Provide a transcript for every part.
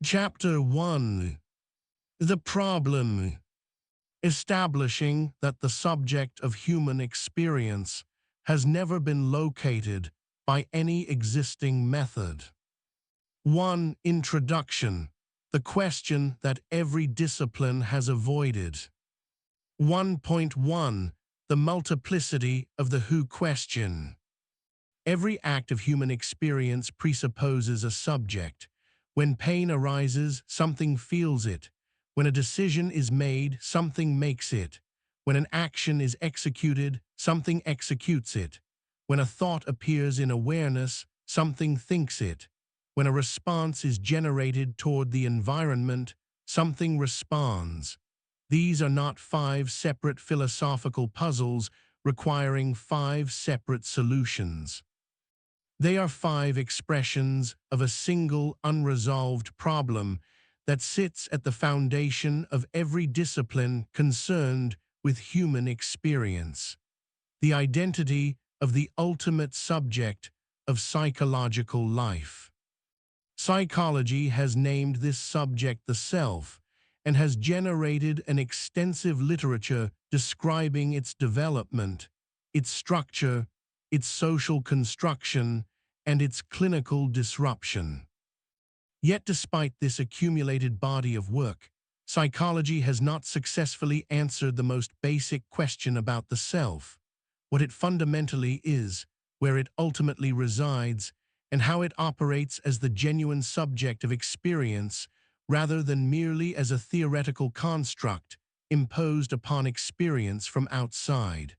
Chapter 1. The Problem. Establishing that the subject of human experience has never been located by any existing method. 1. Introduction. The question that every discipline has avoided. 1.1. The multiplicity of the who question. Every act of human experience presupposes a subject. When pain arises, something feels it. When a decision is made, something makes it. When an action is executed, something executes it. When a thought appears in awareness, something thinks it. When a response is generated toward the environment, something responds. These are not 5 separate philosophical puzzles requiring 5 separate solutions. They are 5 expressions of a single unresolved problem that sits at the foundation of every discipline concerned with human experience. The identity of the ultimate subject of psychological life. Psychology has named this subject the self and has generated an extensive literature describing its development, its structure, its social construction, and its clinical disruption. Yet despite this accumulated body of work, psychology has not successfully answered the most basic question about the self, what it fundamentally is, where it ultimately resides, and how it operates as the genuine subject of experience rather than merely as a theoretical construct imposed upon experience from outside.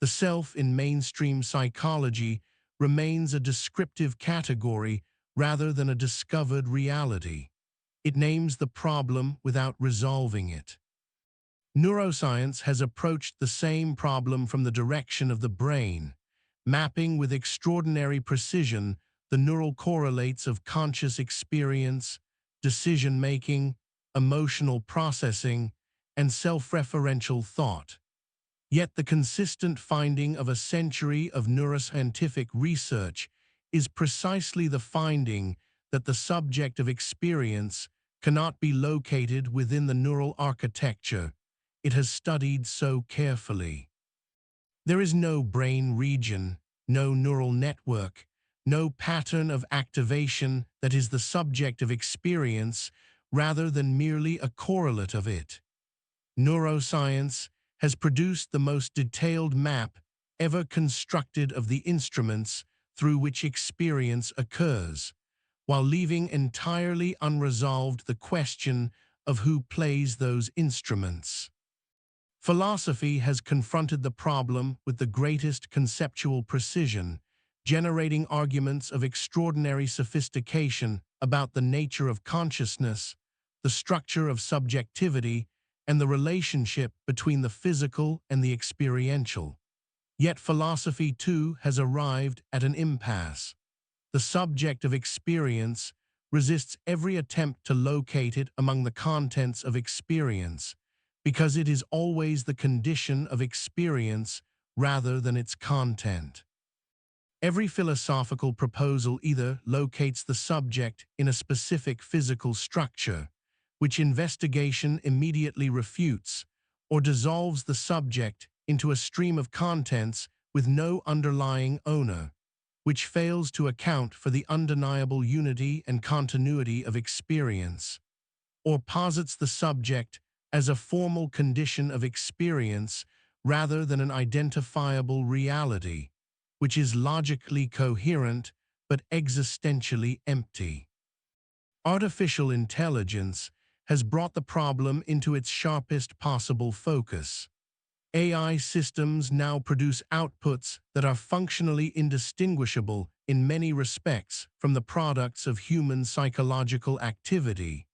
The self in mainstream psychology remains a descriptive category rather than a discovered reality. It names the problem without resolving it. Neuroscience has approached the same problem from the direction of the brain, mapping with extraordinary precision the neural correlates of conscious experience, decision-making, emotional processing, and self-referential thought. Yet the consistent finding of a century of neuroscientific research is precisely the finding that the subject of experience cannot be located within the neural architecture it has studied so carefully. There is no brain region, no neural network, no pattern of activation that is the subject of experience rather than merely a correlate of it. Neuroscience has produced the most detailed map ever constructed of the instruments through which experience occurs, while leaving entirely unresolved the question of who plays those instruments. Philosophy has confronted the problem with the greatest conceptual precision, generating arguments of extraordinary sophistication about the nature of consciousness, the structure of subjectivity, and the relationship between the physical and the experiential. Yet philosophy, too, has arrived at an impasse. The subject of experience resists every attempt to locate it among the contents of experience, because it is always the condition of experience rather than its content. Every philosophical proposal either locates the subject in a specific physical structure, which investigation immediately refutes, or dissolves the subject into a stream of contents with no underlying owner, which fails to account for the undeniable unity and continuity of experience, or posits the subject as a formal condition of experience rather than an identifiable reality, which is logically coherent but existentially empty. Artificial intelligence has brought the problem into its sharpest possible focus. AI systems now produce outputs that are functionally indistinguishable in many respects from the products of human psychological activity.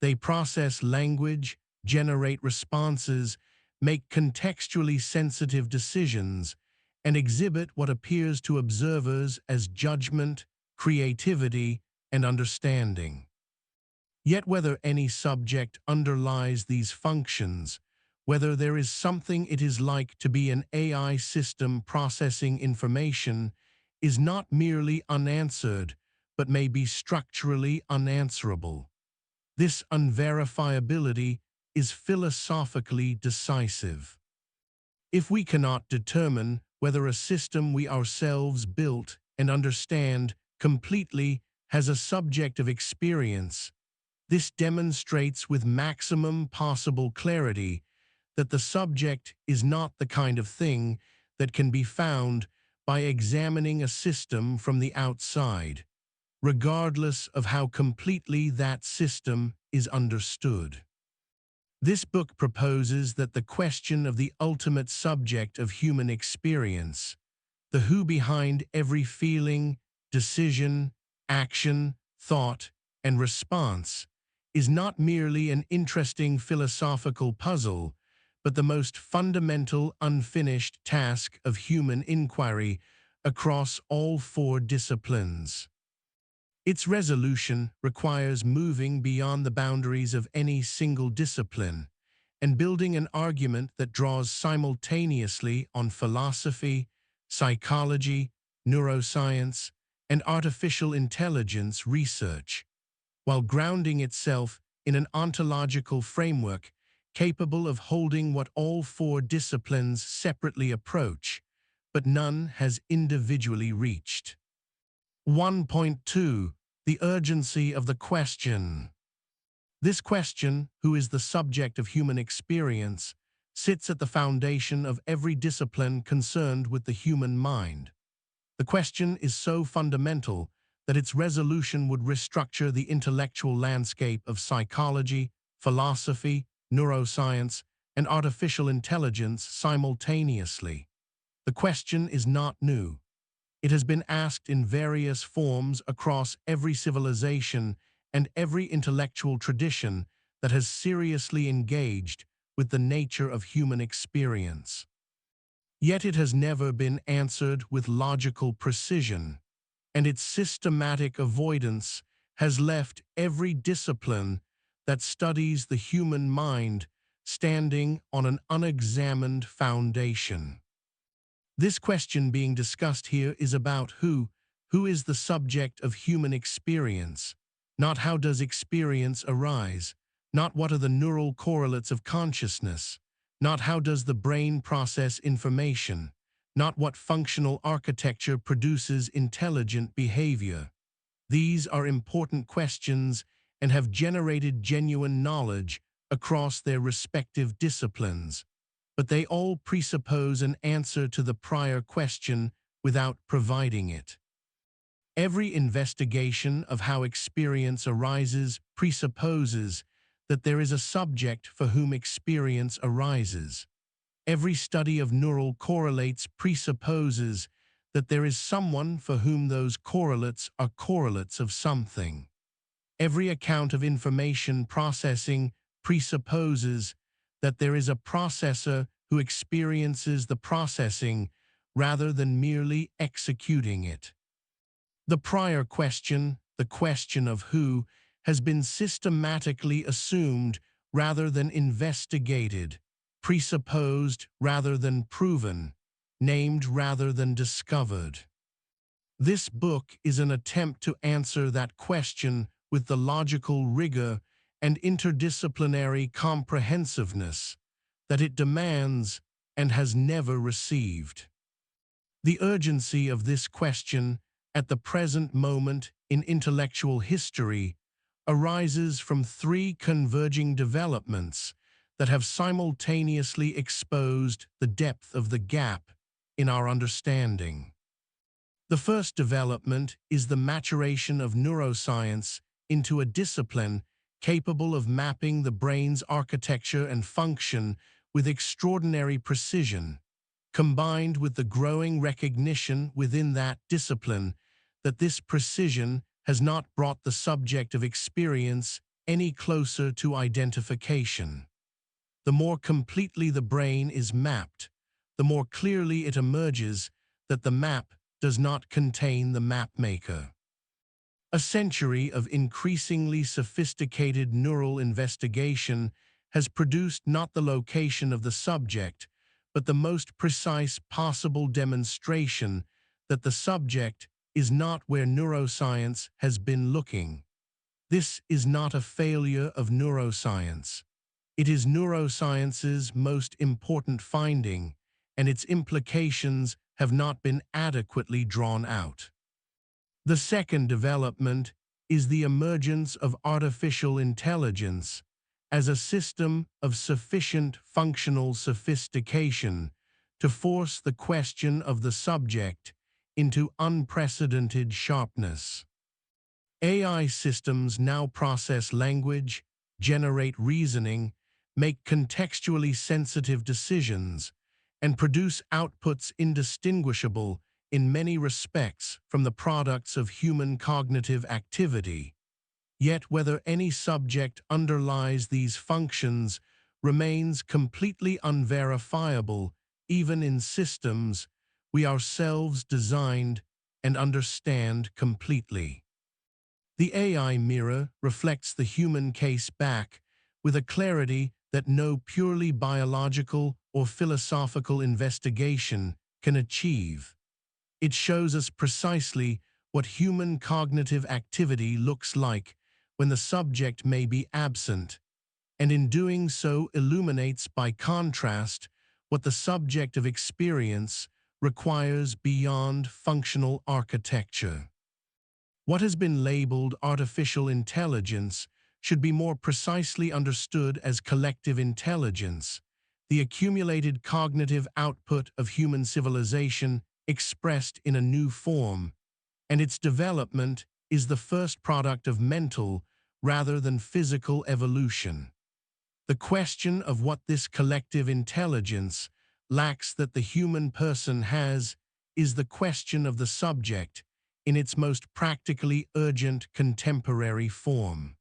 They process language, generate responses, make contextually sensitive decisions, and exhibit what appears to observers as judgment, creativity, and understanding. Yet whether any subject underlies these functions, whether there is something it is like to be an AI system processing information, is not merely unanswered, but may be structurally unanswerable. This unverifiability is philosophically decisive. If we cannot determine whether a system we ourselves built and understand completely has a subject of experience, this demonstrates with maximum possible clarity that the subject is not the kind of thing that can be found by examining a system from the outside, regardless of how completely that system is understood. This book proposes that the question of the ultimate subject of human experience, the who behind every feeling, decision, action, thought, and response, is not merely an interesting philosophical puzzle, but the most fundamental unfinished task of human inquiry across all four disciplines. Its resolution requires moving beyond the boundaries of any single discipline and building an argument that draws simultaneously on philosophy, psychology, neuroscience, and artificial intelligence research, while grounding itself in an ontological framework capable of holding what all four disciplines separately approach, but none has individually reached. 1.2. The urgency of the question. This question, who is the subject of human experience, sits at the foundation of every discipline concerned with the human mind. The question is so fundamental that its resolution would restructure the intellectual landscape of psychology, philosophy, neuroscience, and artificial intelligence simultaneously. The question is not new. It has been asked in various forms across every civilization and every intellectual tradition that has seriously engaged with the nature of human experience. Yet it has never been answered with logical precision, and its systematic avoidance has left every discipline that studies the human mind standing on an unexamined foundation. This question being discussed here is about who is the subject of human experience, not how does experience arise, not what are the neural correlates of consciousness, not how does the brain process information, not what functional architecture produces intelligent behavior. These are important questions and have generated genuine knowledge across their respective disciplines, but they all presuppose an answer to the prior question without providing it. Every investigation of how experience arises presupposes that there is a subject for whom experience arises. Every study of neural correlates presupposes that there is someone for whom those correlates are correlates of something. Every account of information processing presupposes that there is a processor who experiences the processing rather than merely executing it. The prior question, the question of who, has been systematically assumed rather than investigated, presupposed rather than proven, named rather than discovered. This book is an attempt to answer that question with the logical rigor and interdisciplinary comprehensiveness that it demands and has never received. The urgency of this question at the present moment in intellectual history arises from three converging developments that have simultaneously exposed the depth of the gap in our understanding. The first development is the maturation of neuroscience into a discipline capable of mapping the brain's architecture and function with extraordinary precision, combined with the growing recognition within that discipline that this precision has not brought the subject of experience any closer to identification. The more completely the brain is mapped, the more clearly it emerges that the map does not contain the mapmaker. A century of increasingly sophisticated neural investigation has produced not the location of the subject, but the most precise possible demonstration that the subject is not where neuroscience has been looking. This is not a failure of neuroscience. It is neuroscience's most important finding, and its implications have not been adequately drawn out. The second development is the emergence of artificial intelligence as a system of sufficient functional sophistication to force the question of the subject into unprecedented sharpness. AI systems now process language, generate reasoning, make contextually sensitive decisions, and produce outputs indistinguishable in many respects from the products of human cognitive activity. Yet whether any subject underlies these functions remains completely unverifiable, even in systems we ourselves designed and understand completely. The AI mirror reflects the human case back with a clarity that no purely biological or philosophical investigation can achieve. It shows us precisely what human cognitive activity looks like when the subject may be absent, and in doing so illuminates by contrast what the subject of experience requires beyond functional architecture. What has been labeled artificial intelligence should be more precisely understood as collective intelligence, the accumulated cognitive output of human civilization expressed in a new form, and its development is the first product of mental rather than physical evolution. The question of what this collective intelligence lacks that the human person has is the question of the subject in its most practically urgent contemporary form.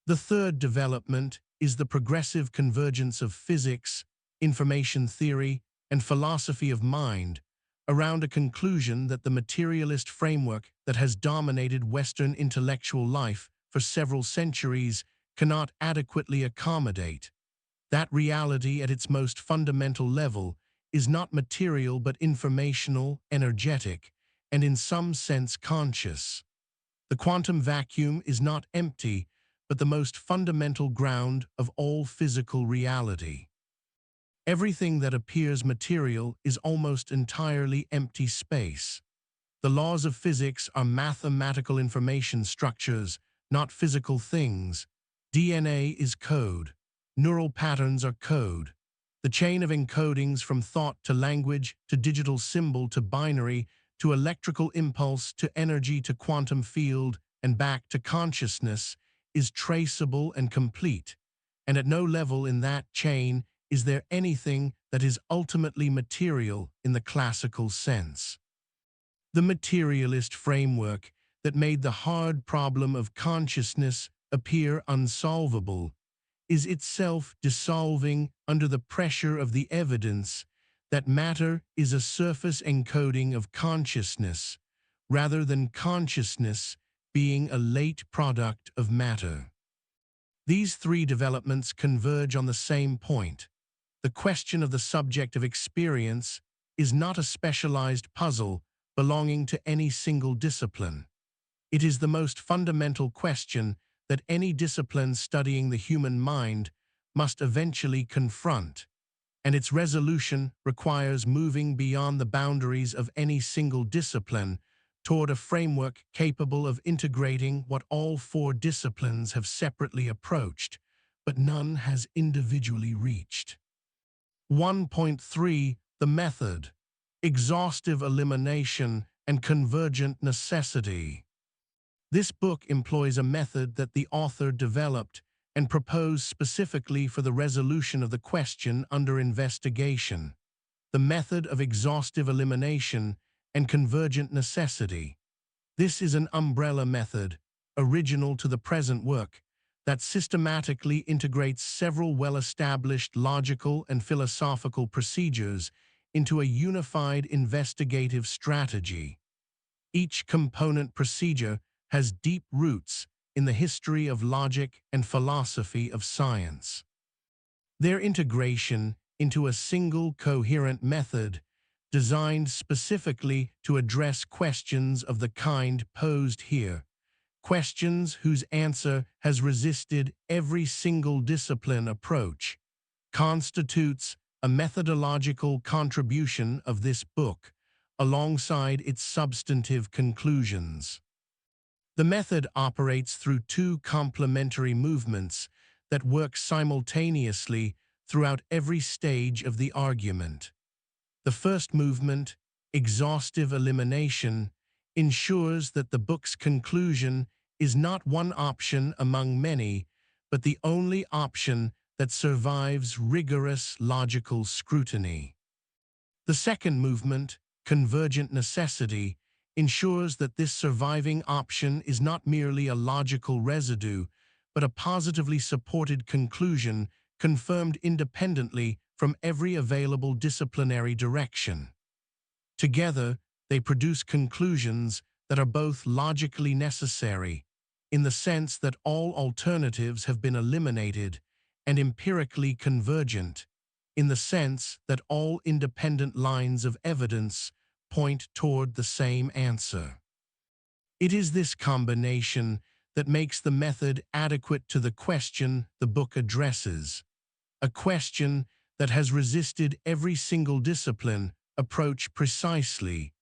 The third development is the progressive convergence of physics, information theory, and philosophy of mind around a conclusion that the materialist framework that has dominated Western intellectual life for several centuries cannot adequately accommodate. That reality at its most fundamental level is not material but informational, energetic, and in some sense conscious. The quantum vacuum is not empty, but the most fundamental ground of all physical reality. Everything that appears material is almost entirely empty space. The laws of physics are mathematical information structures, not physical things. DNA is code. Neural patterns are code. The chain of encodings from thought to language to digital symbol to binary to electrical impulse to energy to quantum field and back to consciousness is traceable and complete, and at no level in that chain is there anything that is ultimately material in the classical sense. The materialist framework that made the hard problem of consciousness appear unsolvable is itself dissolving under the pressure of the evidence that matter is a surface encoding of consciousness, rather than consciousness being a late product of matter. These three developments converge on the same point. The question of the subject of experience is not a specialized puzzle belonging to any single discipline. It is the most fundamental question that any discipline studying the human mind must eventually confront, and its resolution requires moving beyond the boundaries of any single discipline toward a framework capable of integrating what all four disciplines have separately approached, but none has individually reached. 1.3. The method, exhaustive elimination, and convergent necessity. This book employs a method that the author developed and proposed specifically for the resolution of the question under investigation, the method of exhaustive elimination and convergent necessity. This is an umbrella method, original to the present work, that systematically integrates several well-established logical and philosophical procedures into a unified investigative strategy. Each component procedure has deep roots in the history of logic and philosophy of science. Their integration into a single coherent method designed specifically to address questions of the kind posed here, questions whose answer has resisted every single discipline approach, constitutes a methodological contribution of this book, alongside its substantive conclusions. The method operates through two complementary movements that work simultaneously throughout every stage of the argument. The first movement, exhaustive elimination, ensures that the book's conclusion is not one option among many, but the only option that survives rigorous logical scrutiny. The second movement, convergent necessity, ensures that this surviving option is not merely a logical residue, but a positively supported conclusion confirmed independently from every available disciplinary direction. Together, they produce conclusions that are both logically necessary, in the sense that all alternatives have been eliminated, and empirically convergent, in the sense that all independent lines of evidence point toward the same answer. It is this combination that makes the method adequate to the question the book addresses, a question that has resisted every single discipline approach precisely,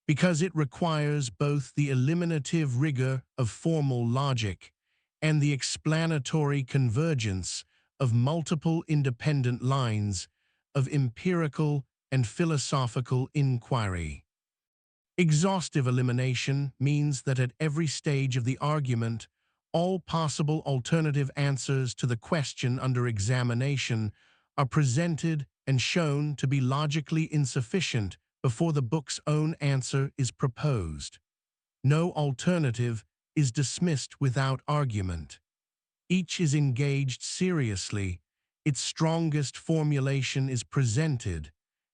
because it requires both the eliminative rigor of formal logic and the explanatory convergence of multiple independent lines of empirical and philosophical inquiry. Exhaustive elimination means that at every stage of the argument, all possible alternative answers to the question under examination are presented and shown to be logically insufficient before the book's own answer is proposed. No alternative is dismissed without argument. Each is engaged seriously, its strongest formulation is presented,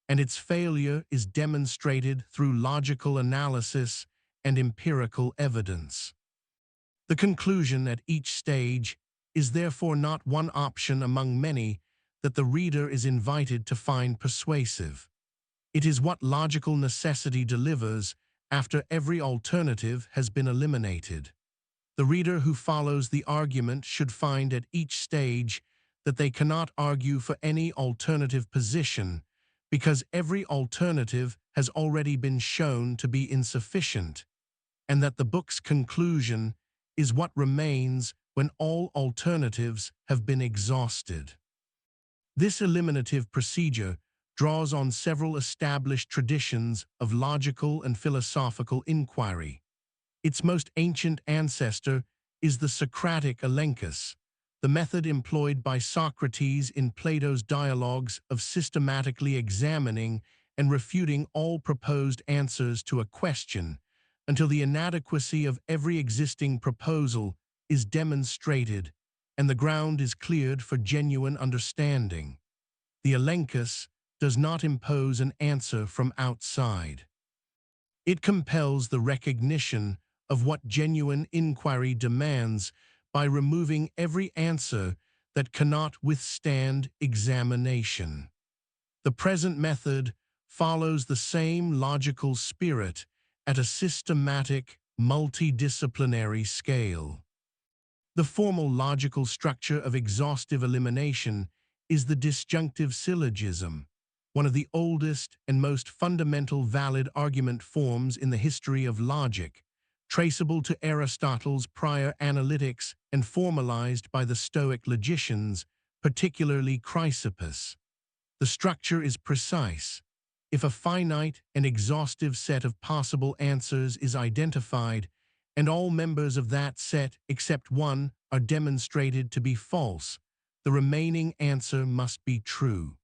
and its failure is demonstrated through logical analysis and empirical evidence. The conclusion at each stage is therefore not one option among many that the reader is invited to find persuasive. It is what logical necessity delivers after every alternative has been eliminated. The reader who follows the argument should find at each stage that they cannot argue for any alternative position, because every alternative has already been shown to be insufficient, and that the book's conclusion is what remains when all alternatives have been exhausted. This eliminative procedure draws on several established traditions of logical and philosophical inquiry. Its most ancient ancestor is the Socratic elenchus, the method employed by Socrates in Plato's dialogues of systematically examining and refuting all proposed answers to a question until the inadequacy of every existing proposal is demonstrated and the ground is cleared for genuine understanding. The elenchus does not impose an answer from outside. It compels the recognition of what genuine inquiry demands by removing every answer that cannot withstand examination. The present method follows the same logical spirit at a systematic, multidisciplinary scale. The formal logical structure of exhaustive elimination is the disjunctive syllogism, one of the oldest and most fundamental valid argument forms in the history of logic, traceable to Aristotle's prior analytics and formalized by the Stoic logicians, particularly Chrysippus. The structure is precise. If a finite and exhaustive set of possible answers is identified, and all members of that set except one are demonstrated to be false, the remaining answer must be true.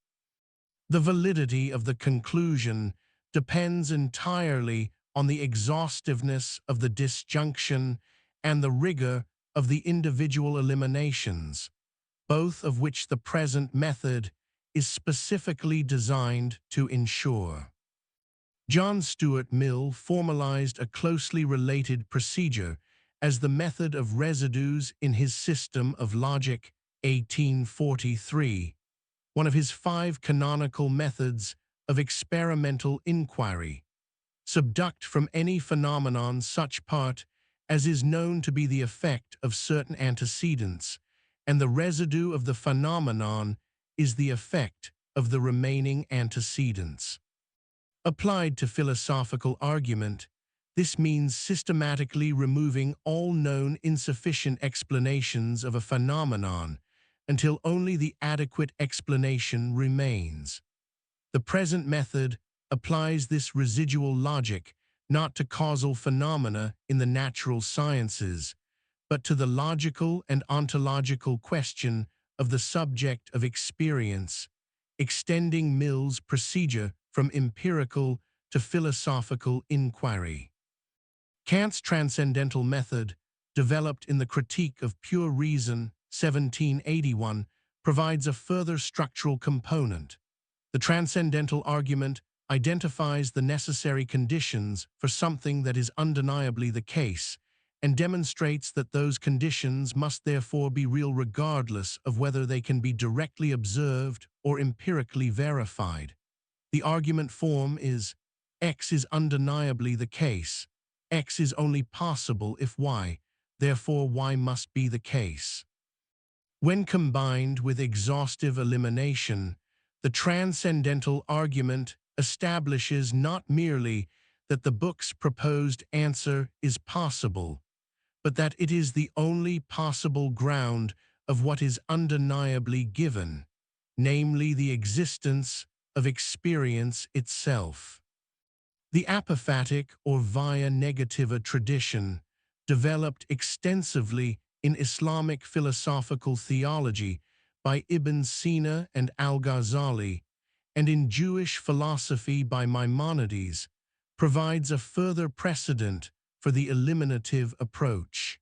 The validity of the conclusion depends entirely on the exhaustiveness of the disjunction and the rigor of the individual eliminations, both of which the present method is specifically designed to ensure. John Stuart Mill formalized a closely related procedure as the method of residues in his System of Logic, 1843, one of his 5 canonical methods of experimental inquiry. Subduct from any phenomenon such part as is known to be the effect of certain antecedents, and the residue of the phenomenon is the effect of the remaining antecedents. Applied to philosophical argument, this means systematically removing all known insufficient explanations of a phenomenon until only the adequate explanation remains. The present method applies this residual logic not to causal phenomena in the natural sciences, but to the logical and ontological question of the subject of experience, extending Mill's procedure from empirical to philosophical inquiry. Kant's transcendental method, developed in the Critique of Pure Reason, 1781, provides a further structural component. The transcendental argument identifies the necessary conditions for something that is undeniably the case, and demonstrates that those conditions must therefore be real regardless of whether they can be directly observed or empirically verified. The argument form is, X is undeniably the case. X is only possible if Y, therefore Y must be the case. When combined with exhaustive elimination, the transcendental argument establishes not merely that the book's proposed answer is possible, but that it is the only possible ground of what is undeniably given, namely the existence of experience itself. The apophatic or via negativa tradition, developed extensively in Islamic philosophical theology by Ibn Sina and al-Ghazali, and in Jewish philosophy by Maimonides, provides a further precedent for the eliminative approach.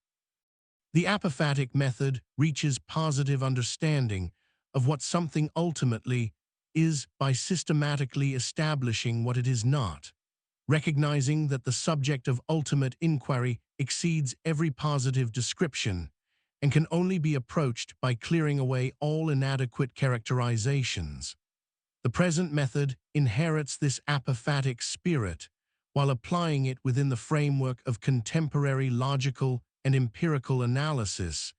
The apophatic method reaches positive understanding of what something ultimately is by systematically establishing what it is not, recognizing that the subject of ultimate inquiry exceeds every positive description and can only be approached by clearing away all inadequate characterizations. The present method inherits this apophatic spirit while applying it within the framework of contemporary logical and empirical analysis,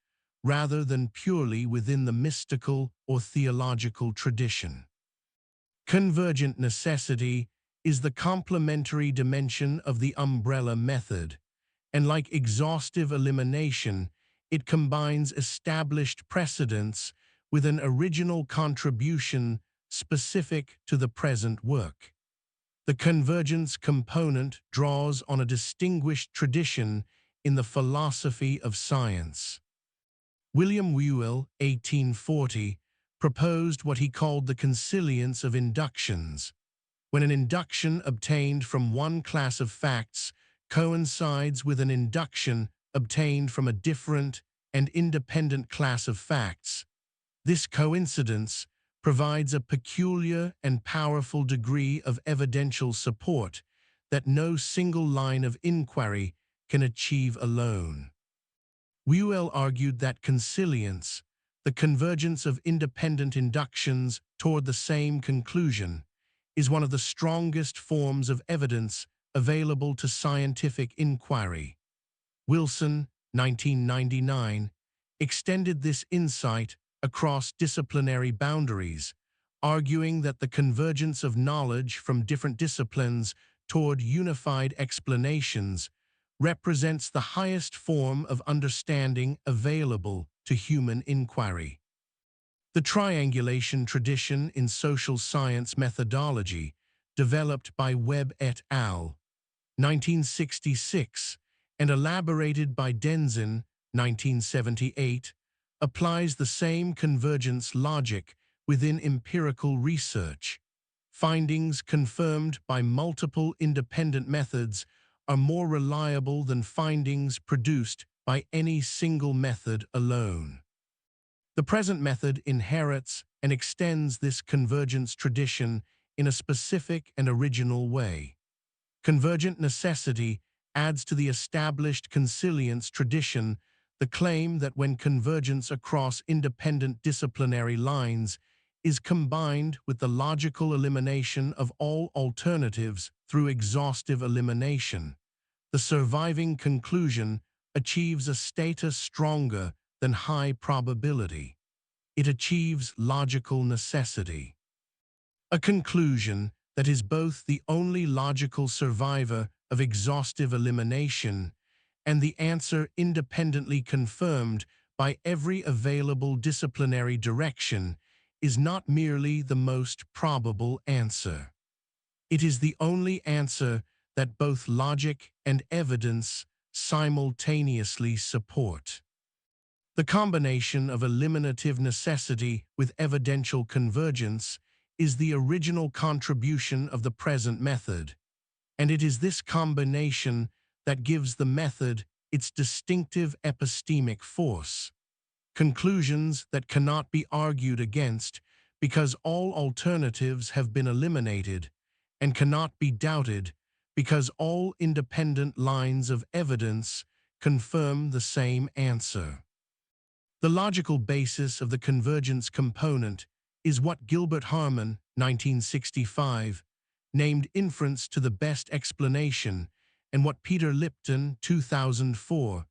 rather than purely within the mystical or theological tradition. Convergent necessity is the complementary dimension of the umbrella method, and like exhaustive elimination, it combines established precedents with an original contribution specific to the present work. The convergence component draws on a distinguished tradition in the philosophy of science. William Whewell, 1840, proposed what he called the consilience of inductions, when an induction obtained from one class of facts coincides with an induction obtained from a different and independent class of facts. This coincidence provides a peculiar and powerful degree of evidential support that no single line of inquiry can achieve alone. Whewell argued that consilience, the convergence of independent inductions toward the same conclusion, is one of the strongest forms of evidence available to scientific inquiry. Wilson, 1999, extended this insight across disciplinary boundaries, arguing that the convergence of knowledge from different disciplines toward unified explanations represents the highest form of understanding available to human inquiry. The triangulation tradition in social science methodology, developed by Webb et al., 1966, and elaborated by Denzin, 1978, applies the same convergence logic within empirical research. Findings confirmed by multiple independent methods are more reliable than findings produced by any single method alone. The present method inherits and extends this convergence tradition in a specific and original way. Convergent necessity adds to the established consilience tradition the claim that when convergence across independent disciplinary lines is combined with the logical elimination of all alternatives through exhaustive elimination, the surviving conclusion achieves a status stronger than high probability. It achieves logical necessity. A conclusion that is both the only logical survivor of exhaustive elimination and the answer independently confirmed by every available disciplinary direction is not merely the most probable answer. It is the only answer that both logic and evidence simultaneously support. The combination of eliminative necessity with evidential convergence is the original contribution of the present method, and it is this combination that gives the method its distinctive epistemic force. Conclusions that cannot be argued against because all alternatives have been eliminated, and cannot be doubted because all independent lines of evidence confirm the same answer. The logical basis of the convergence component is what Gilbert Harman, 1965, named inference to the best explanation, and what Peter Lipton, 2004,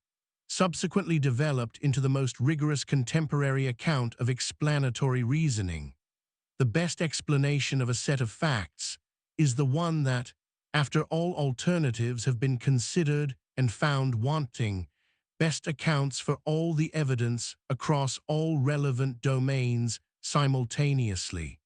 subsequently developed into the most rigorous contemporary account of explanatory reasoning. The best explanation of a set of facts is the one that, after all alternatives have been considered and found wanting, best accounts for all the evidence across all relevant domains simultaneously.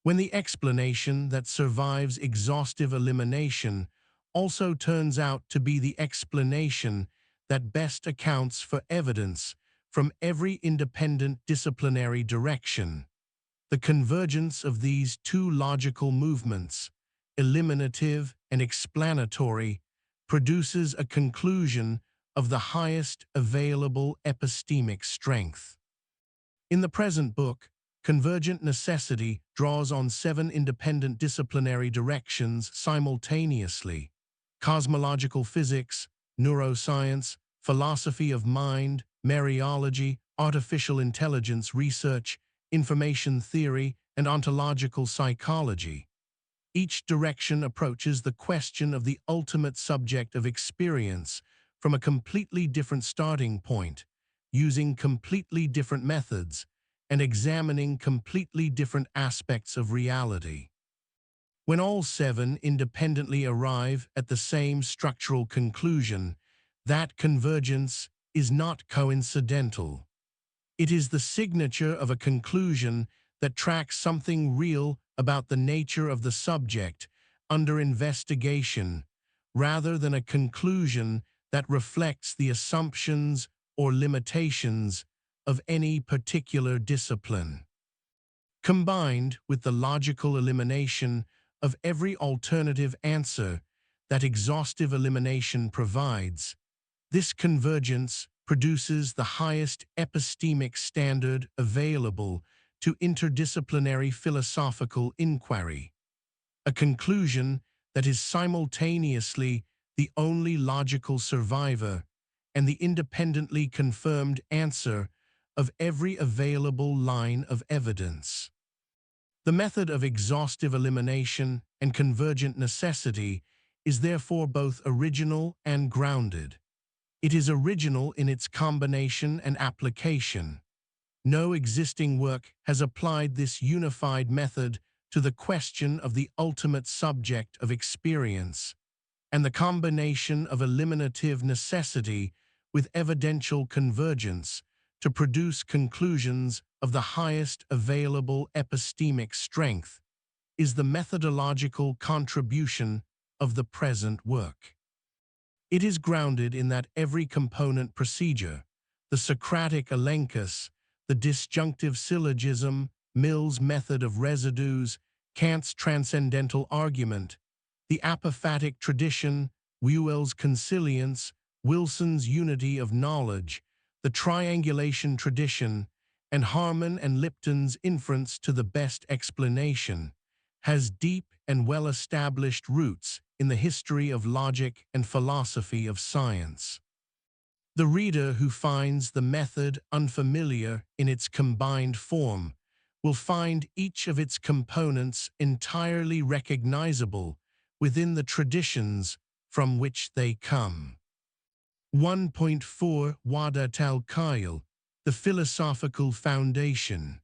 When the explanation that survives exhaustive elimination also turns out to be the explanation that best accounts for evidence from every independent disciplinary direction, the convergence of these two logical movements, eliminative and explanatory, produces a conclusion of the highest available epistemic strength. In the present book, Convergent Necessity draws on 7 independent disciplinary directions simultaneously: cosmological physics, neuroscience, philosophy of mind, Mariology, artificial intelligence research, information theory, and ontological psychology. Each direction approaches the question of the ultimate subject of experience from a completely different starting point, using completely different methods, and examining completely different aspects of reality. When all 7 independently arrive at the same structural conclusion, that convergence is not coincidental. It is the signature of a conclusion that tracks something real about the nature of the subject under investigation, rather than a conclusion that reflects the assumptions or limitations of any particular discipline. Combined with the logical elimination of every alternative answer that exhaustive elimination provides, this convergence produces the highest epistemic standard available to interdisciplinary philosophical inquiry, a conclusion that is simultaneously the only logical survivor and the independently confirmed answer of every available line of evidence. The method of exhaustive elimination and convergent necessity is therefore both original and grounded. It is original in its combination and application. No existing work has applied this unified method to the question of the ultimate subject of experience, and the combination of eliminative necessity with evidential convergence to produce conclusions of the highest available epistemic strength is the methodological contribution of the present work. It is grounded in that every component procedure, the Socratic elenchus, the disjunctive syllogism, Mill's method of residues, Kant's transcendental argument, the apophatic tradition, Whewell's consilience, Wilson's unity of knowledge, the triangulation tradition, and Harman and Lipton's inference to the best explanation, has deep and well-established roots in the history of logic and philosophy of science. The reader who finds the method unfamiliar in its combined form will find each of its components entirely recognizable within the traditions from which they come. 1.4 Wadat al-Kyle, the philosophical foundation.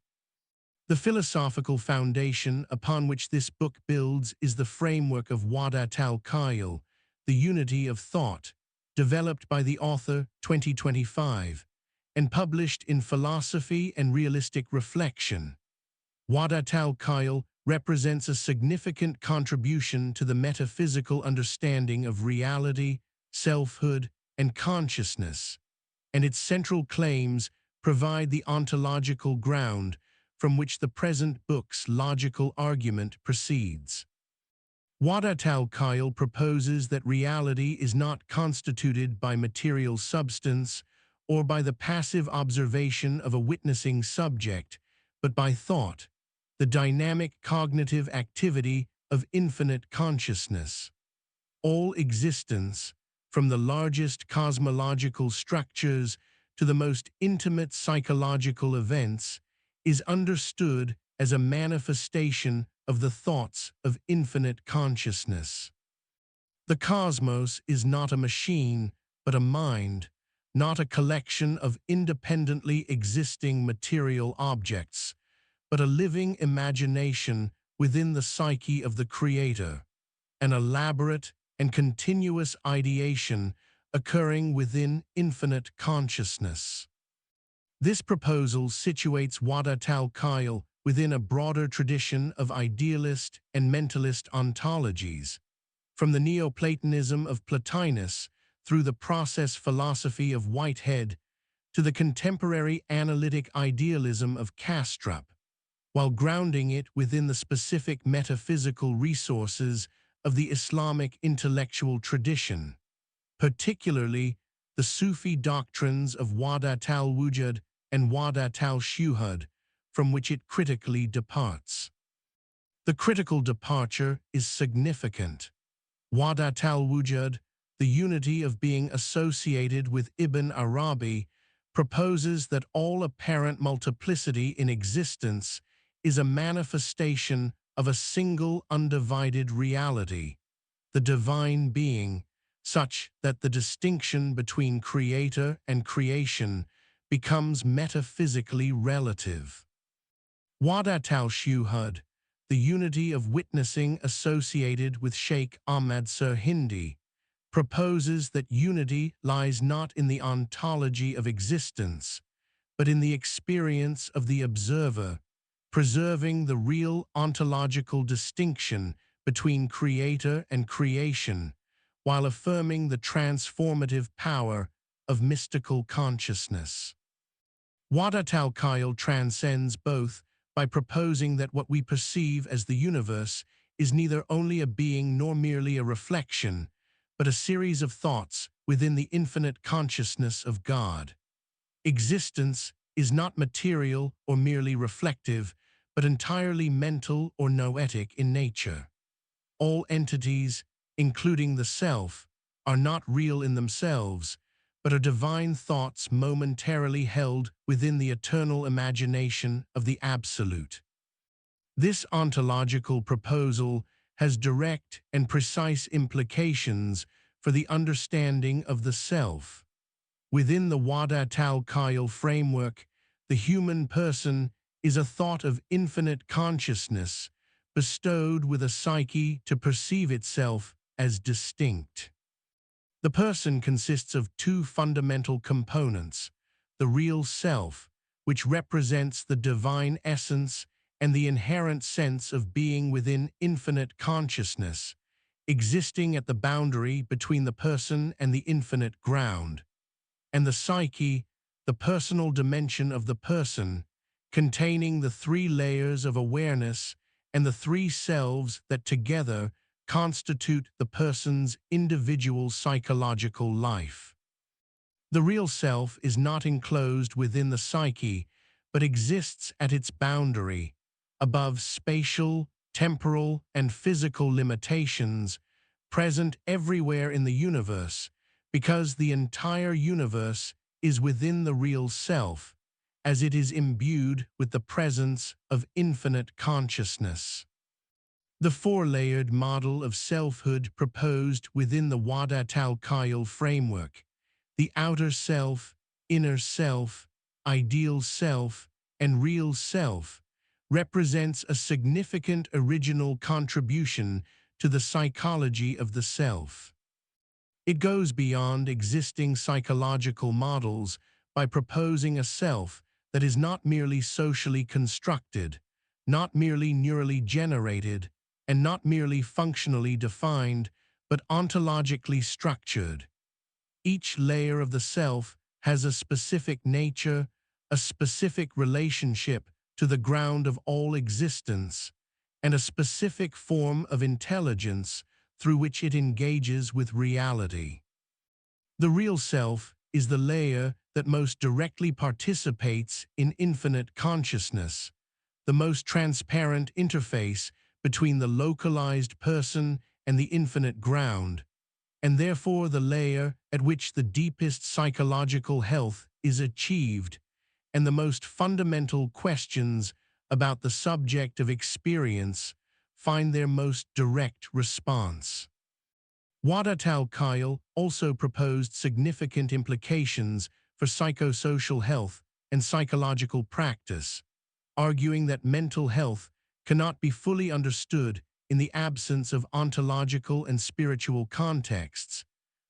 The philosophical foundation upon which this book builds is the framework of Wadat al-Kyle, the unity of thought, developed by the author 2025, and published in Philosophy and Realistic Reflection. Wadat al-Kyle represents a significant contribution to the metaphysical understanding of reality, selfhood, and consciousness, and its central claims provide the ontological ground from which the present book's logical argument proceeds. Wadat al-Kyle proposes that reality is not constituted by material substance or by the passive observation of a witnessing subject, but by thought, the dynamic cognitive activity of infinite consciousness. All existence, from the largest cosmological structures to the most intimate psychological events, is understood as a manifestation of the thoughts of infinite consciousness. The cosmos is not a machine, but a mind, not a collection of independently existing material objects, but a living imagination within the psyche of the Creator, an elaborate and continuous ideation occurring within infinite consciousness. This proposal situates Wadat al-Kyle within a broader tradition of idealist and mentalist ontologies, from the Neoplatonism of Plotinus through the process philosophy of Whitehead to the contemporary analytic idealism of Kastrup, while grounding it within the specific metaphysical resources of the Islamic intellectual tradition, particularly the Sufi doctrines of Wadat al-Wujud and Wadat al-Shuhud, from which it critically departs. The critical departure is significant. Wadat al-Wujud, the unity of being associated with Ibn Arabi, proposes that all apparent multiplicity in existence is a manifestation of a single undivided reality, the divine being, such that the distinction between creator and creation becomes metaphysically relative. Wadat al-Shuhud, the unity of witnessing associated with Sheikh Ahmad Sirhindi, proposes that unity lies not in the ontology of existence, but in the experience of the observer, preserving the real ontological distinction between creator and creation, while affirming the transformative power of mystical consciousness. Wadat al-Kyle transcends both by proposing that what we perceive as the universe is neither only a being nor merely a reflection, but a series of thoughts within the infinite consciousness of God. Existence is not material or merely reflective, but entirely mental or noetic in nature. All entities, including the self, are not real in themselves, but are divine thoughts momentarily held within the eternal imagination of the Absolute. This ontological proposal has direct and precise implications for the understanding of the self. Within the Wadat al-Kyle framework, the human person is a thought of infinite consciousness bestowed with a psyche to perceive itself as distinct. The person consists of two fundamental components: the real self, which represents the divine essence and the inherent sense of being within infinite consciousness, existing at the boundary between the person and the infinite ground, and the psyche, the personal dimension of the person, containing the three layers of awareness and the three selves that together constitute the person's individual psychological life. The real self is not enclosed within the psyche, but exists at its boundary, above spatial, temporal, and physical limitations, present everywhere in the universe, because the entire universe is within the real self, as it is imbued with the presence of infinite consciousness. The four-layered model of selfhood proposed within the Wahdat al-Khayal framework, the outer self, inner self, ideal self, and real self, represents a significant original contribution to the psychology of the self. It goes beyond existing psychological models by proposing a self that is not merely socially constructed, not merely neurally generated, and not merely functionally defined, but ontologically structured. Each layer of the self has a specific nature, a specific relationship to the ground of all existence, and a specific form of intelligence through which it engages with reality. The real self is the layer that most directly participates in infinite consciousness, the most transparent interface between the localized person and the infinite ground, and therefore the layer at which the deepest psychological health is achieved, and the most fundamental questions about the subject of experience find their most direct response. Wahdat al-Khayal also proposed significant implications for psychosocial health and psychological practice, arguing that mental health cannot be fully understood in the absence of ontological and spiritual contexts,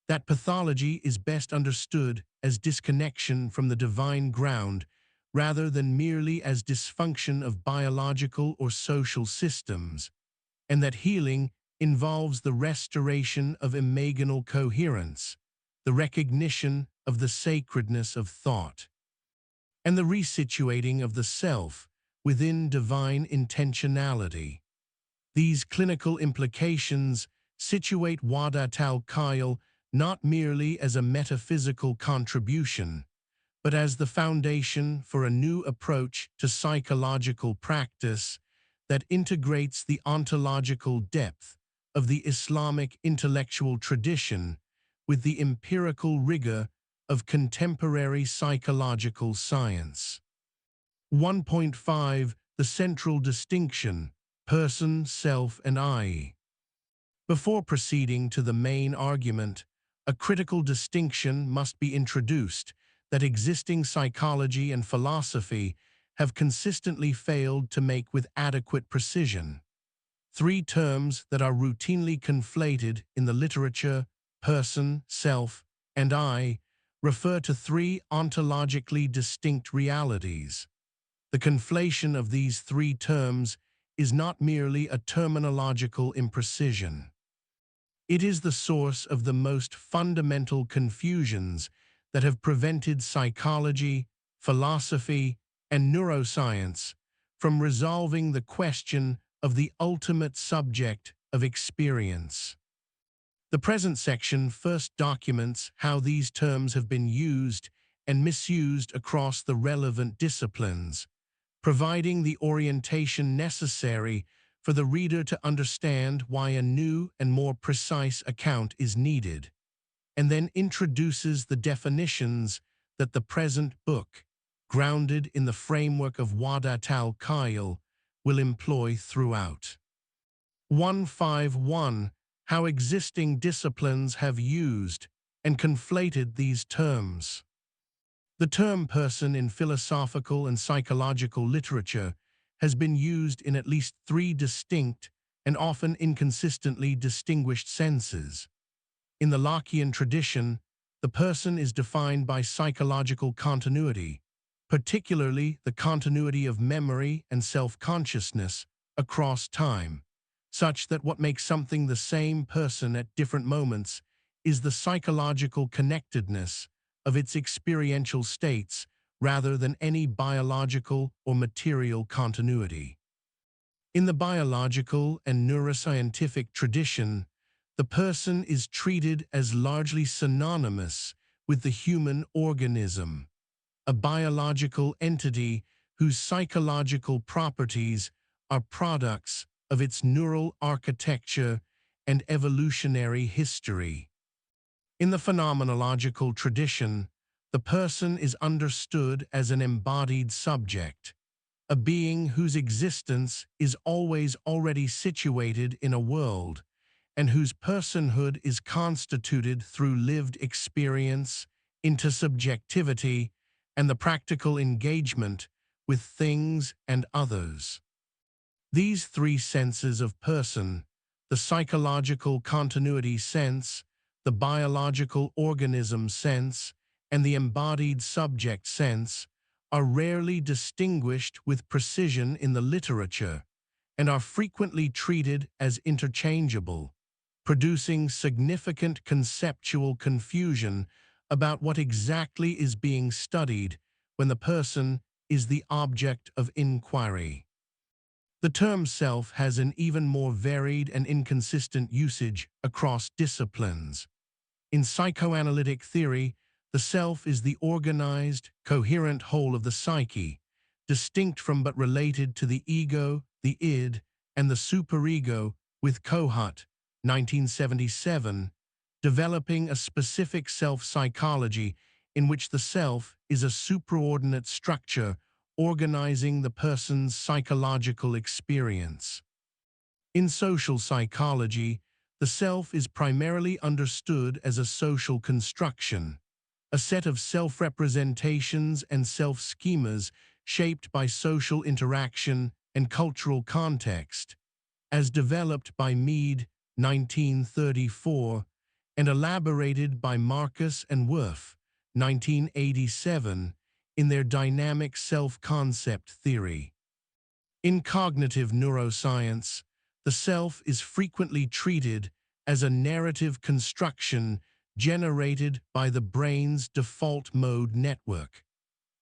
that pathology is best understood as disconnection from the divine ground rather than merely as dysfunction of biological or social systems, and that healing involves the restoration of imaginal coherence, the recognition of the sacredness of thought, and the resituating of the self within divine intentionality. These clinical implications situate Wahdat al-Khayal not merely as a metaphysical contribution, but as the foundation for a new approach to psychological practice that integrates the ontological depth of the Islamic intellectual tradition with the empirical rigor of contemporary psychological science. 1.5. The central distinction, person, self, and I. Before proceeding to the main argument, a critical distinction must be introduced that existing psychology and philosophy have consistently failed to make with adequate precision. Three terms that are routinely conflated in the literature, person, self, and I, refer to three ontologically distinct realities. The conflation of these three terms is not merely a terminological imprecision. It is the source of the most fundamental confusions that have prevented psychology, philosophy, and neuroscience from resolving the question of the ultimate subject of experience. The present section first documents how these terms have been used and misused across the relevant disciplines, providing the orientation necessary for the reader to understand why a new and more precise account is needed, and then introduces the definitions that the present book, grounded in the framework of Wahdat al-Khayal, will employ throughout. 151. How existing disciplines have used and conflated these terms. The term person in philosophical and psychological literature has been used in at least three distinct and often inconsistently distinguished senses. In the Lockean tradition, the person is defined by psychological continuity, particularly the continuity of memory and self-consciousness across time, such that what makes something the same person at different moments is the psychological connectedness of its experiential states rather than any biological or material continuity. In the biological and neuroscientific tradition, the person is treated as largely synonymous with the human organism, a biological entity whose psychological properties are products of its neural architecture and evolutionary history. In the phenomenological tradition, the person is understood as an embodied subject, a being whose existence is always already situated in a world, and whose personhood is constituted through lived experience, intersubjectivity, and the practical engagement with things and others. These three senses of person, the psychological continuity sense, the biological organism sense, and the embodied subject sense, are rarely distinguished with precision in the literature and are frequently treated as interchangeable, producing significant conceptual confusion about what exactly is being studied when the person is the object of inquiry. The term self has an even more varied and inconsistent usage across disciplines. In psychoanalytic theory, the self is the organized, coherent whole of the psyche, distinct from but related to the ego, the id, and the superego, with Kohut, 1977, developing a specific self-psychology in which the self is a supraordinate structure organizing the person's psychological experience. In social psychology, the self is primarily understood as a social construction, a set of self-representations and self-schemas shaped by social interaction and cultural context, as developed by Mead, 1934, and elaborated by Marcus and Wurf, 1987, in their dynamic self-concept theory. In cognitive neuroscience, the self is frequently treated as a narrative construction generated by the brain's default mode network,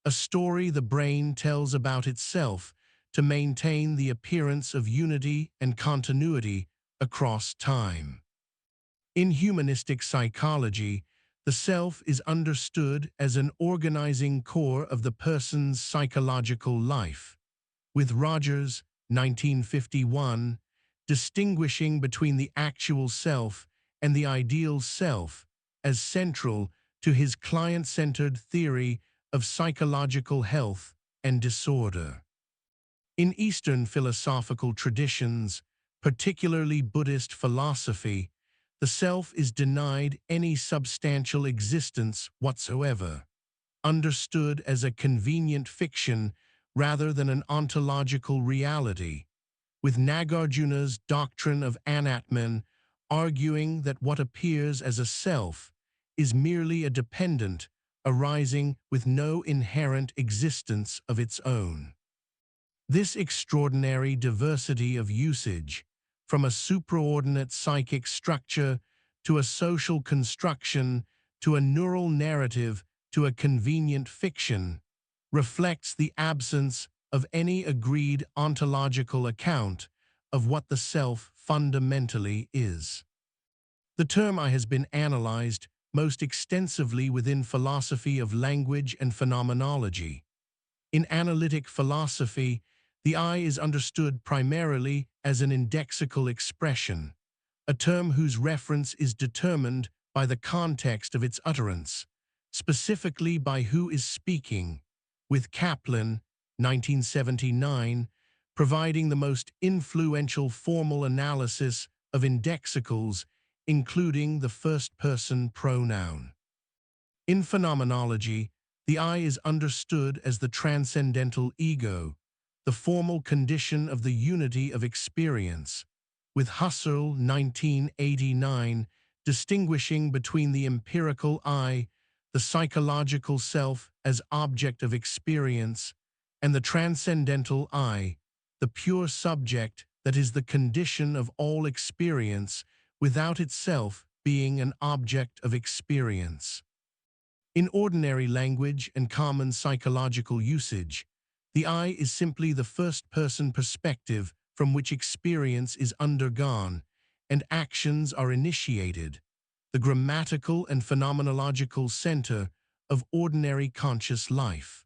a story the brain tells about itself to maintain the appearance of unity and continuity across time. In humanistic psychology, the self is understood as an organizing core of the person's psychological life, with Rogers, 1951, distinguishing between the actual self and the ideal self as central to his client-centered theory of psychological health and disorder. In Eastern philosophical traditions, particularly Buddhist philosophy, the self is denied any substantial existence whatsoever, understood as a convenient fiction rather than an ontological reality, with Nagarjuna's doctrine of anatman arguing that what appears as a self is merely a dependent arising with no inherent existence of its own. This extraordinary diversity of usage, from a supraordinate psychic structure to a social construction to a neural narrative to a convenient fiction, reflects the absence of any agreed ontological account of what the self fundamentally is. The term "I" has been analyzed most extensively within philosophy of language and phenomenology. In analytic philosophy, the I is understood primarily as an indexical expression, a term whose reference is determined by the context of its utterance, specifically by who is speaking, with Kaplan, 1979, providing the most influential formal analysis of indexicals, including the first-person pronoun. In phenomenology, the I is understood as the transcendental ego, the formal condition of the unity of experience, with Husserl, 1989, distinguishing between the empirical I, the psychological self as object of experience, and the transcendental I, the pure subject that is the condition of all experience without itself being an object of experience. In ordinary language and common psychological usage, the I is simply the first-person perspective from which experience is undergone and actions are initiated, the grammatical and phenomenological center of ordinary conscious life.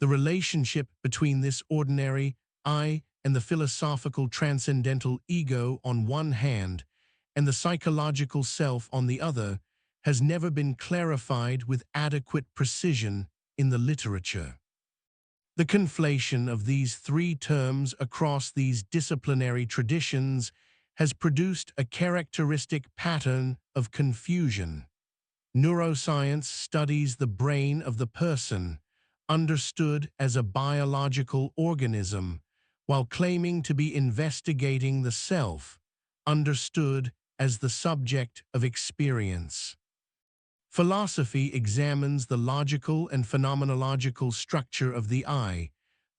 The relationship between this ordinary I and the philosophical transcendental ego on one hand, and the psychological self on the other, has never been clarified with adequate precision in the literature. The conflation of these three terms across these disciplinary traditions has produced a characteristic pattern of confusion. Neuroscience studies the brain of the person, understood as a biological organism, while claiming to be investigating the self, understood as the subject of experience. Philosophy examines the logical and phenomenological structure of the I,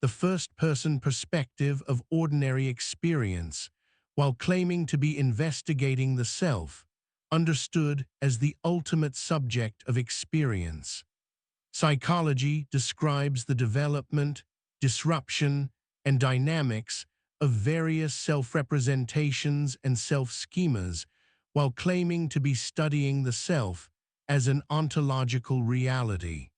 the first-person perspective of ordinary experience, while claiming to be investigating the self, understood as the ultimate subject of experience. Psychology describes the development, disruption, and dynamics of various self-representations and self-schemas, while claiming to be studying the self as an ontological reality.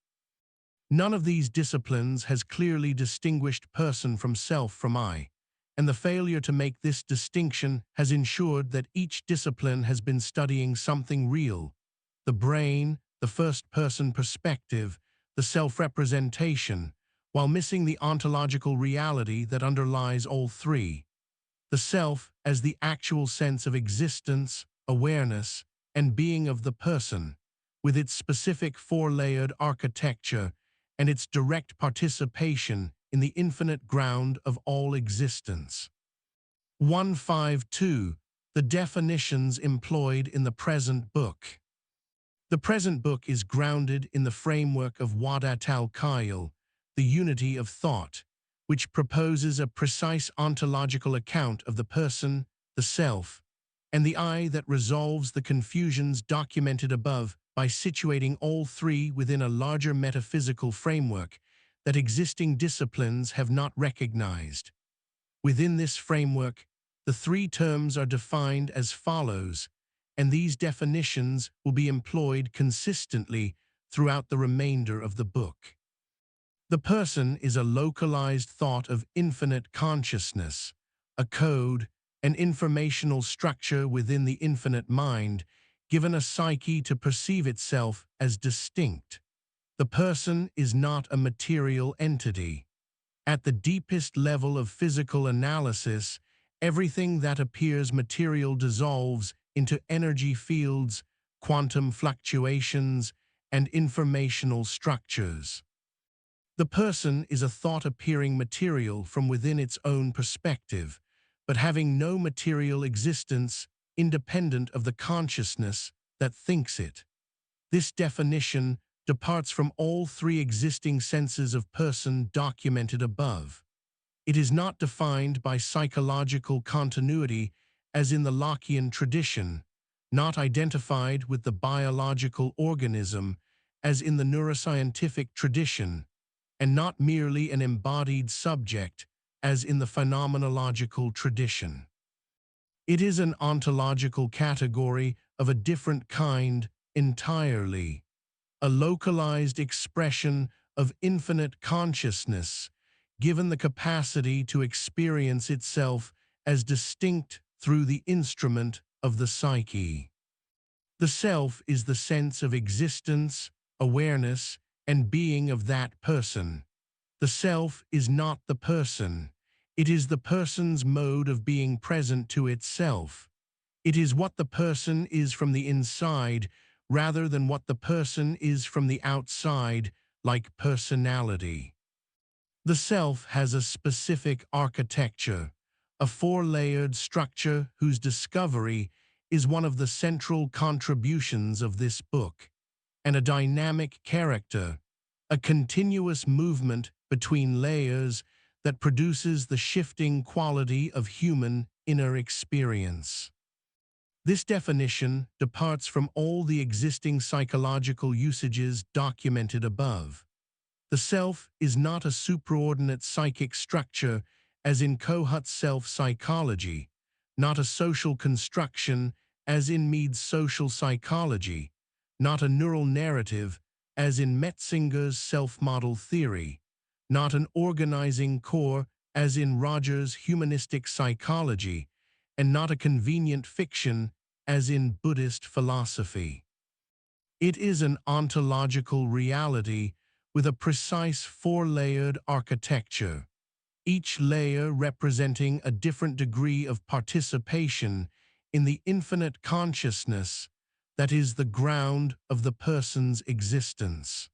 None of these disciplines has clearly distinguished person from self from I, and the failure to make this distinction has ensured that each discipline has been studying something real: the brain, the first-person perspective, the self-representation, while missing the ontological reality that underlies all three: the self as the actual sense of existence, awareness, and being of the person, with its specific four-layered architecture and its direct participation in the infinite ground of all existence. 152. The definitions employed in the present book. The present book is grounded in the framework of Wadat al-Khayal, the unity of thought, which proposes a precise ontological account of the person, the self, and the I that resolves the confusions documented above by situating all three within a larger metaphysical framework that existing disciplines have not recognized. Within this framework, the three terms are defined as follows, and these definitions will be employed consistently throughout the remainder of the book. The person is a localized thought of infinite consciousness, a code, an informational structure within the infinite mind, given a psyche to perceive itself as distinct. The person is not a material entity. At the deepest level of physical analysis, everything that appears material dissolves into energy fields, quantum fluctuations, and informational structures. The person is a thought appearing material from within its own perspective, but having no material existence independent of the consciousness that thinks it. This definition departs from all three existing senses of person documented above. It is not defined by psychological continuity as in the Lockean tradition, not identified with the biological organism as in the neuroscientific tradition, and not merely an embodied subject as in the phenomenological tradition. It is an ontological category of a different kind entirely, a localized expression of infinite consciousness, given the capacity to experience itself as distinct through the instrument of the psyche. The self is the sense of existence, awareness, and being of that person. The self is not the person. It is the person's mode of being present to itself. It is what the person is from the inside rather than what the person is from the outside, like personality. The self has a specific architecture, a four-layered structure whose discovery is one of the central contributions of this book, and a dynamic character, a continuous movement between layers that produces the shifting quality of human inner experience. This definition departs from all the existing psychological usages documented above. The self is not a supraordinate psychic structure as in Kohut's self-psychology, not a social construction as in Mead's social psychology, not a neural narrative as in Metzinger's self-model theory, not an organizing core as in Rogers' humanistic psychology, and not a convenient fiction as in Buddhist philosophy. It is an ontological reality with a precise four-layered architecture, each layer representing a different degree of participation in the infinite consciousness that is the ground of the person's existence.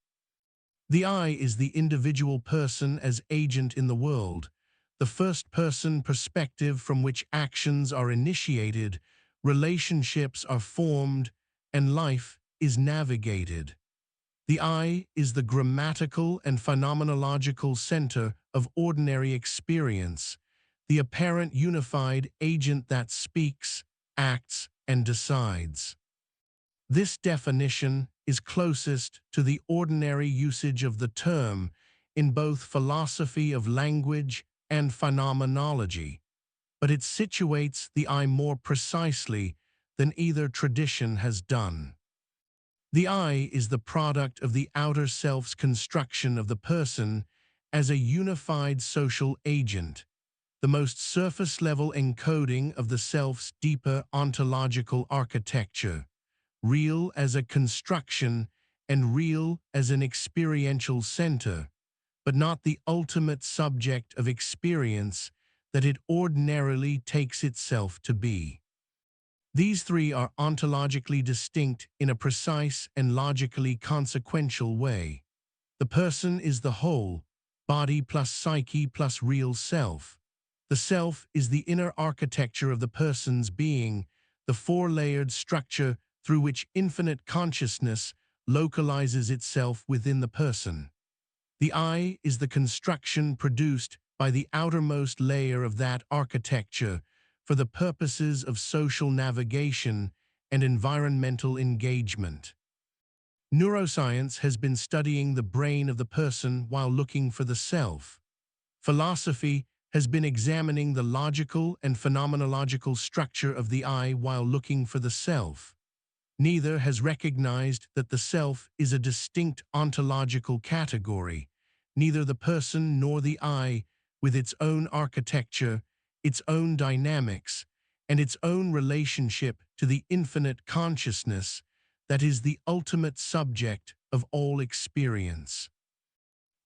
The I is the individual person as agent in the world, the first-person perspective from which actions are initiated, relationships are formed, and life is navigated. The I is the grammatical and phenomenological center of ordinary experience, the apparent unified agent that speaks, acts, and decides. This definition is closest to the ordinary usage of the term in both philosophy of language and phenomenology, but it situates the I more precisely than either tradition has done. The I is the product of the outer self's construction of the person as a unified social agent, the most surface-level encoding of the self's deeper ontological architecture, real as a construction and real as an experiential center, but not the ultimate subject of experience that it ordinarily takes itself to be. These three are ontologically distinct in a precise and logically consequential way. The person is the whole, body plus psyche plus real self. The self is the inner architecture of the person's being, the four-layered structure through which infinite consciousness localizes itself within the person. The I is the construction produced by the outermost layer of that architecture for the purposes of social navigation and environmental engagement. Neuroscience has been studying the brain of the person while looking for the self. Philosophy has been examining the logical and phenomenological structure of the I while looking for the self. Neither has recognized that the self is a distinct ontological category, neither the person nor the I, with its own architecture, its own dynamics, and its own relationship to the infinite consciousness that is the ultimate subject of all experience.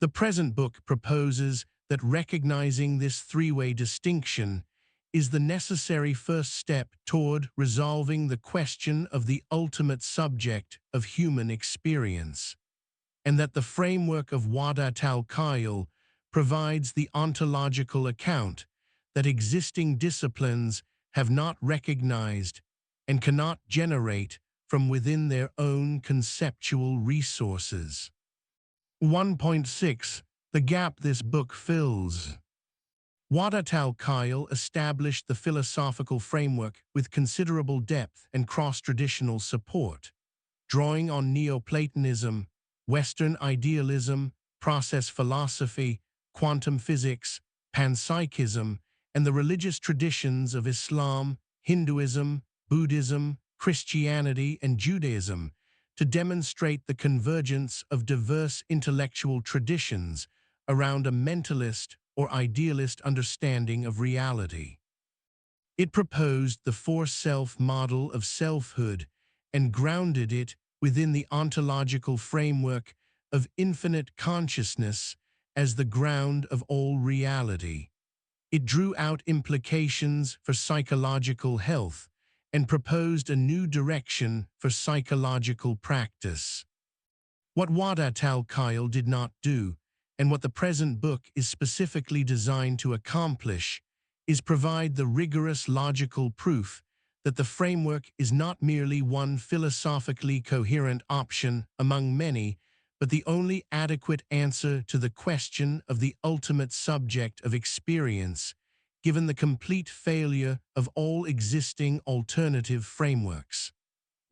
The present book proposes that recognizing this three-way distinction is the necessary first step toward resolving the question of the ultimate subject of human experience, and that the framework of Wahdat al-Kayal provides the ontological account that existing disciplines have not recognized and cannot generate from within their own conceptual resources. 1.6. The gap this book fills. Wahdat al-Kayal established the philosophical framework with considerable depth and cross-traditional support, drawing on Neoplatonism, Western idealism, process philosophy, quantum physics, panpsychism, and the religious traditions of Islam, Hinduism, Buddhism, Christianity, and Judaism to demonstrate the convergence of diverse intellectual traditions around a mentalist or idealist understanding of reality. It proposed the four-self model of selfhood and grounded it within the ontological framework of infinite consciousness as the ground of all reality. It drew out implications for psychological health and proposed a new direction for psychological practice. What Wahdat al-Kayal did not do, and what the present book is specifically designed to accomplish, is provide the rigorous logical proof that the framework is not merely one philosophically coherent option among many, but the only adequate answer to the question of the ultimate subject of experience, given the complete failure of all existing alternative frameworks.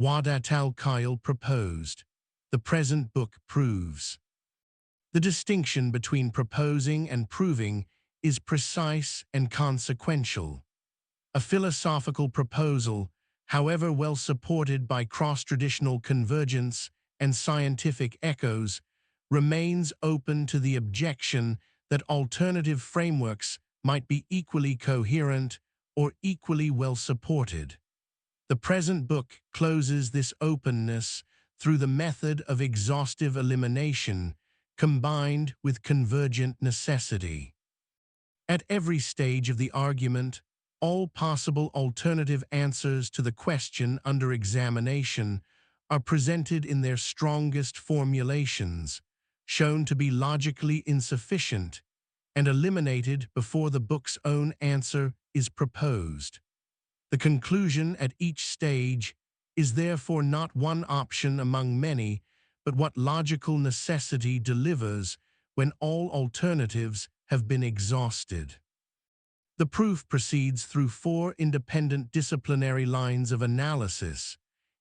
Wahdat al-Kayal proposed. The present book proves. The distinction between proposing and proving is precise and consequential. A philosophical proposal, however well supported by cross-traditional convergence and scientific echoes, remains open to the objection that alternative frameworks might be equally coherent or equally well supported. The present book closes this openness through the method of exhaustive elimination combined with convergent necessity. At every stage of the argument, all possible alternative answers to the question under examination are presented in their strongest formulations, shown to be logically insufficient, and eliminated before the book's own answer is proposed. The conclusion at each stage is therefore not one option among many, but what logical necessity delivers when all alternatives have been exhausted. The proof proceeds through 4 independent disciplinary lines of analysis,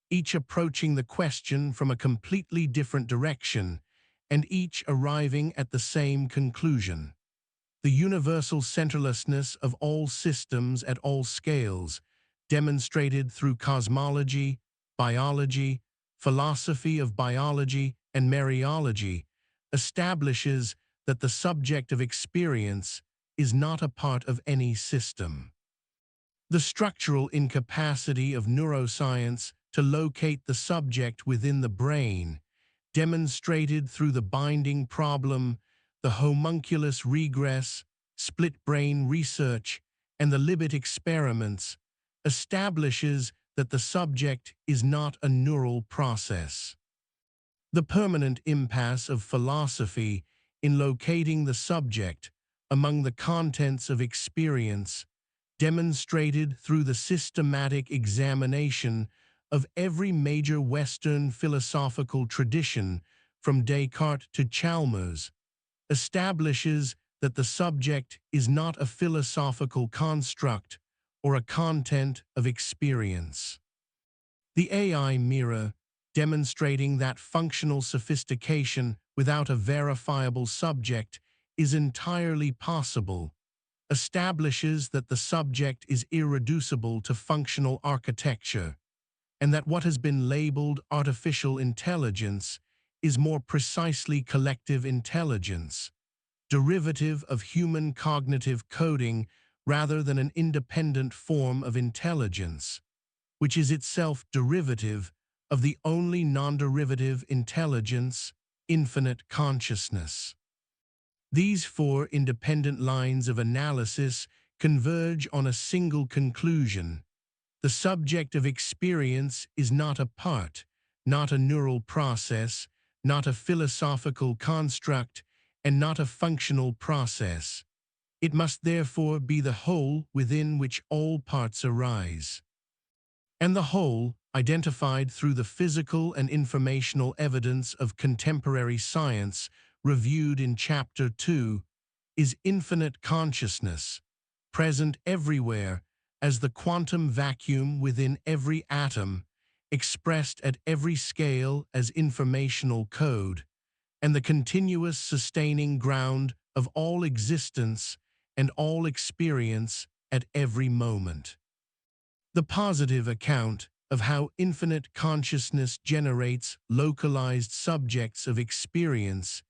each approaching the question from a completely different direction, and each arriving at the same conclusion. The universal centerlessness of all systems at all scales, demonstrated through cosmology, biology, philosophy of biology, and Mariology, establishes that the subject of experience is not a part of any system. The structural incapacity of neuroscience to locate the subject within the brain, demonstrated through the binding problem, the homunculus regress, split brain research, and the Libet experiments, establishes that the subject is not a neural process. The permanent impasse of philosophy in locating the subject among the contents of experience, demonstrated through the systematic examination of every major Western philosophical tradition from Descartes to Chalmers, establishes that the subject is not a philosophical construct or a content of experience. The AI mirror, demonstrating that functional sophistication without a verifiable subject is entirely possible, establishes that the subject is irreducible to functional architecture, and that what has been labeled artificial intelligence is more precisely collective intelligence, derivative of human cognitive coding rather than an independent form of intelligence, which is itself derivative of the only non-derivative intelligence, infinite consciousness. These 4 independent lines of analysis converge on a single conclusion. The subject of experience is not a part, not a neural process, not a philosophical construct, and not a functional process. It must therefore be the whole within which all parts arise. And the whole, identified through the physical and informational evidence of contemporary science, reviewed in Chapter 2, is infinite consciousness, present everywhere as the quantum vacuum within every atom, expressed at every scale as informational code, and the continuous sustaining ground of all existence and all experience at every moment. The positive account of how infinite consciousness generates localized subjects of experience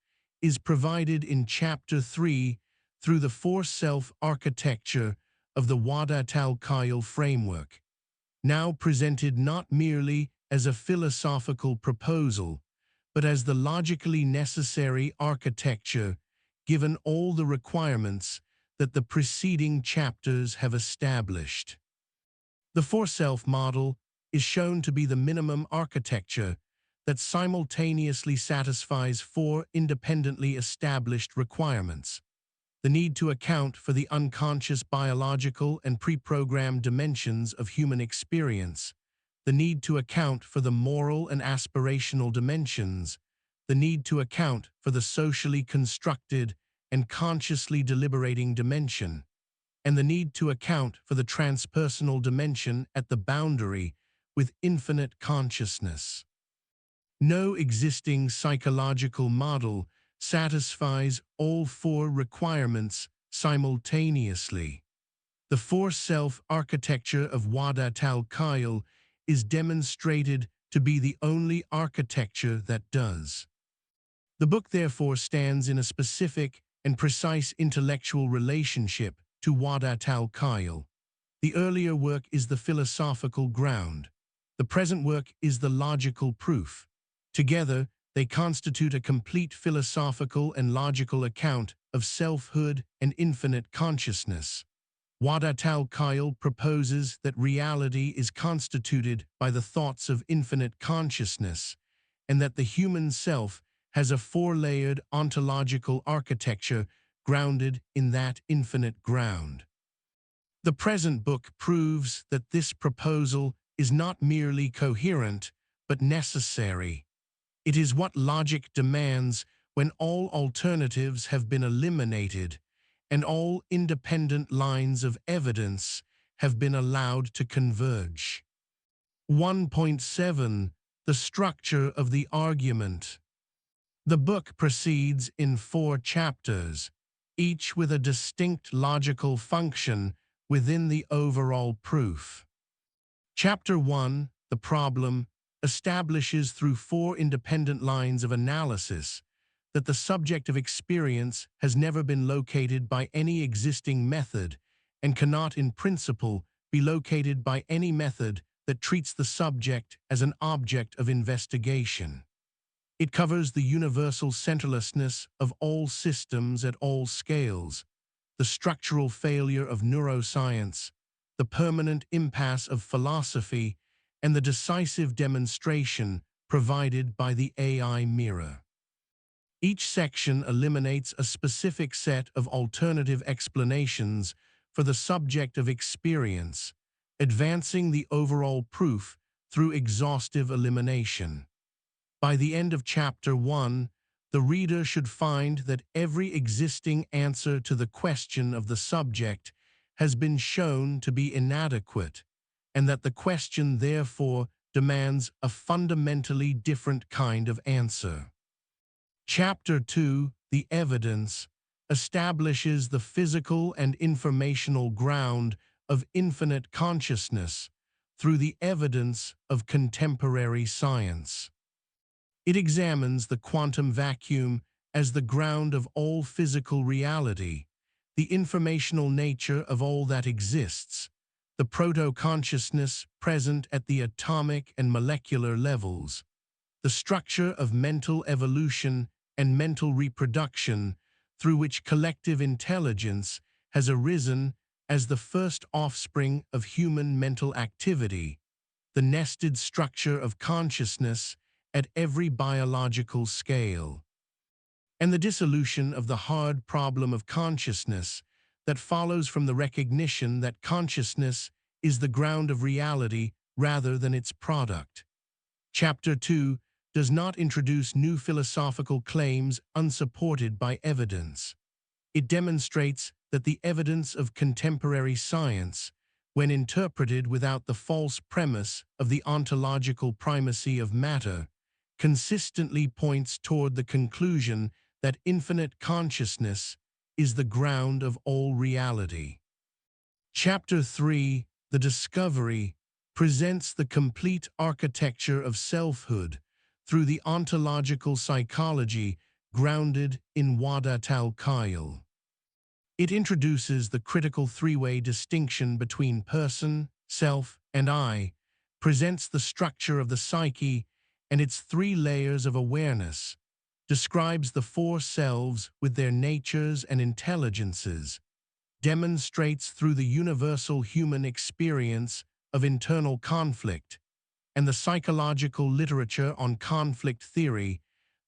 is provided in Chapter 3 through the 4-self architecture of the Wahdat al-Kayal framework, now presented not merely as a philosophical proposal, but as the logically necessary architecture given all the requirements that the preceding chapters have established. The 4-self model is shown to be the minimum architecture that simultaneously satisfies 4 independently established requirements: the need to account for the unconscious biological and pre-programmed dimensions of human experience, the need to account for the moral and aspirational dimensions, the need to account for the socially constructed and consciously deliberating dimension, and the need to account for the transpersonal dimension at the boundary with infinite consciousness. No existing psychological model satisfies all 4 requirements simultaneously. The 4-self architecture of Wahdat al-Kayal is demonstrated to be the only architecture that does. The book therefore stands in a specific and precise intellectual relationship to Wahdat al-Kayal. The earlier work is the philosophical ground. The present work is the logical proof. Together, they constitute a complete philosophical and logical account of selfhood and infinite consciousness. Wahdat al-Khail proposes that reality is constituted by the thoughts of infinite consciousness, and that the human self has a four-layered ontological architecture grounded in that infinite ground. The present book proves that this proposal is not merely coherent, but necessary. It is what logic demands when all alternatives have been eliminated and all independent lines of evidence have been allowed to converge. 1.7. The structure of the argument. The book proceeds in 4 chapters, each with a distinct logical function within the overall proof. Chapter 1, The Problem, establishes through 4 independent lines of analysis that the subject of experience has never been located by any existing method and cannot in principle be located by any method that treats the subject as an object of investigation. It covers the universal centerlessness of all systems at all scales, the structural failure of neuroscience, the permanent impasse of philosophy, and the decisive demonstration provided by the AI mirror. Each section eliminates a specific set of alternative explanations for the subject of experience, advancing the overall proof through exhaustive elimination. By the end of Chapter 1, the reader should find that every existing answer to the question of the subject has been shown to be inadequate, and that the question therefore demands a fundamentally different kind of answer. Chapter 2, The Evidence, establishes the physical and informational ground of infinite consciousness through the evidence of contemporary science. It examines the quantum vacuum as the ground of all physical reality, the informational nature of all that exists, the proto-consciousness present at the atomic and molecular levels, the structure of mental evolution and mental reproduction through which collective intelligence has arisen as the first offspring of human mental activity, the nested structure of consciousness at every biological scale, and the dissolution of the hard problem of consciousness that follows from the recognition that consciousness is the ground of reality rather than its product. Chapter 2 does not introduce new philosophical claims unsupported by evidence. It demonstrates that the evidence of contemporary science, when interpreted without the false premise of the ontological primacy of matter, consistently points toward the conclusion that infinite consciousness is the ground of all reality. Chapter 3, The Discovery, presents the complete architecture of selfhood through the ontological psychology grounded in Wahdat al-Khail. It introduces the critical three-way distinction between person, self, and I, presents the structure of the psyche and its 3 layers of awareness, describes the 4 selves with their natures and intelligences, demonstrates through the universal human experience of internal conflict and the psychological literature on conflict theory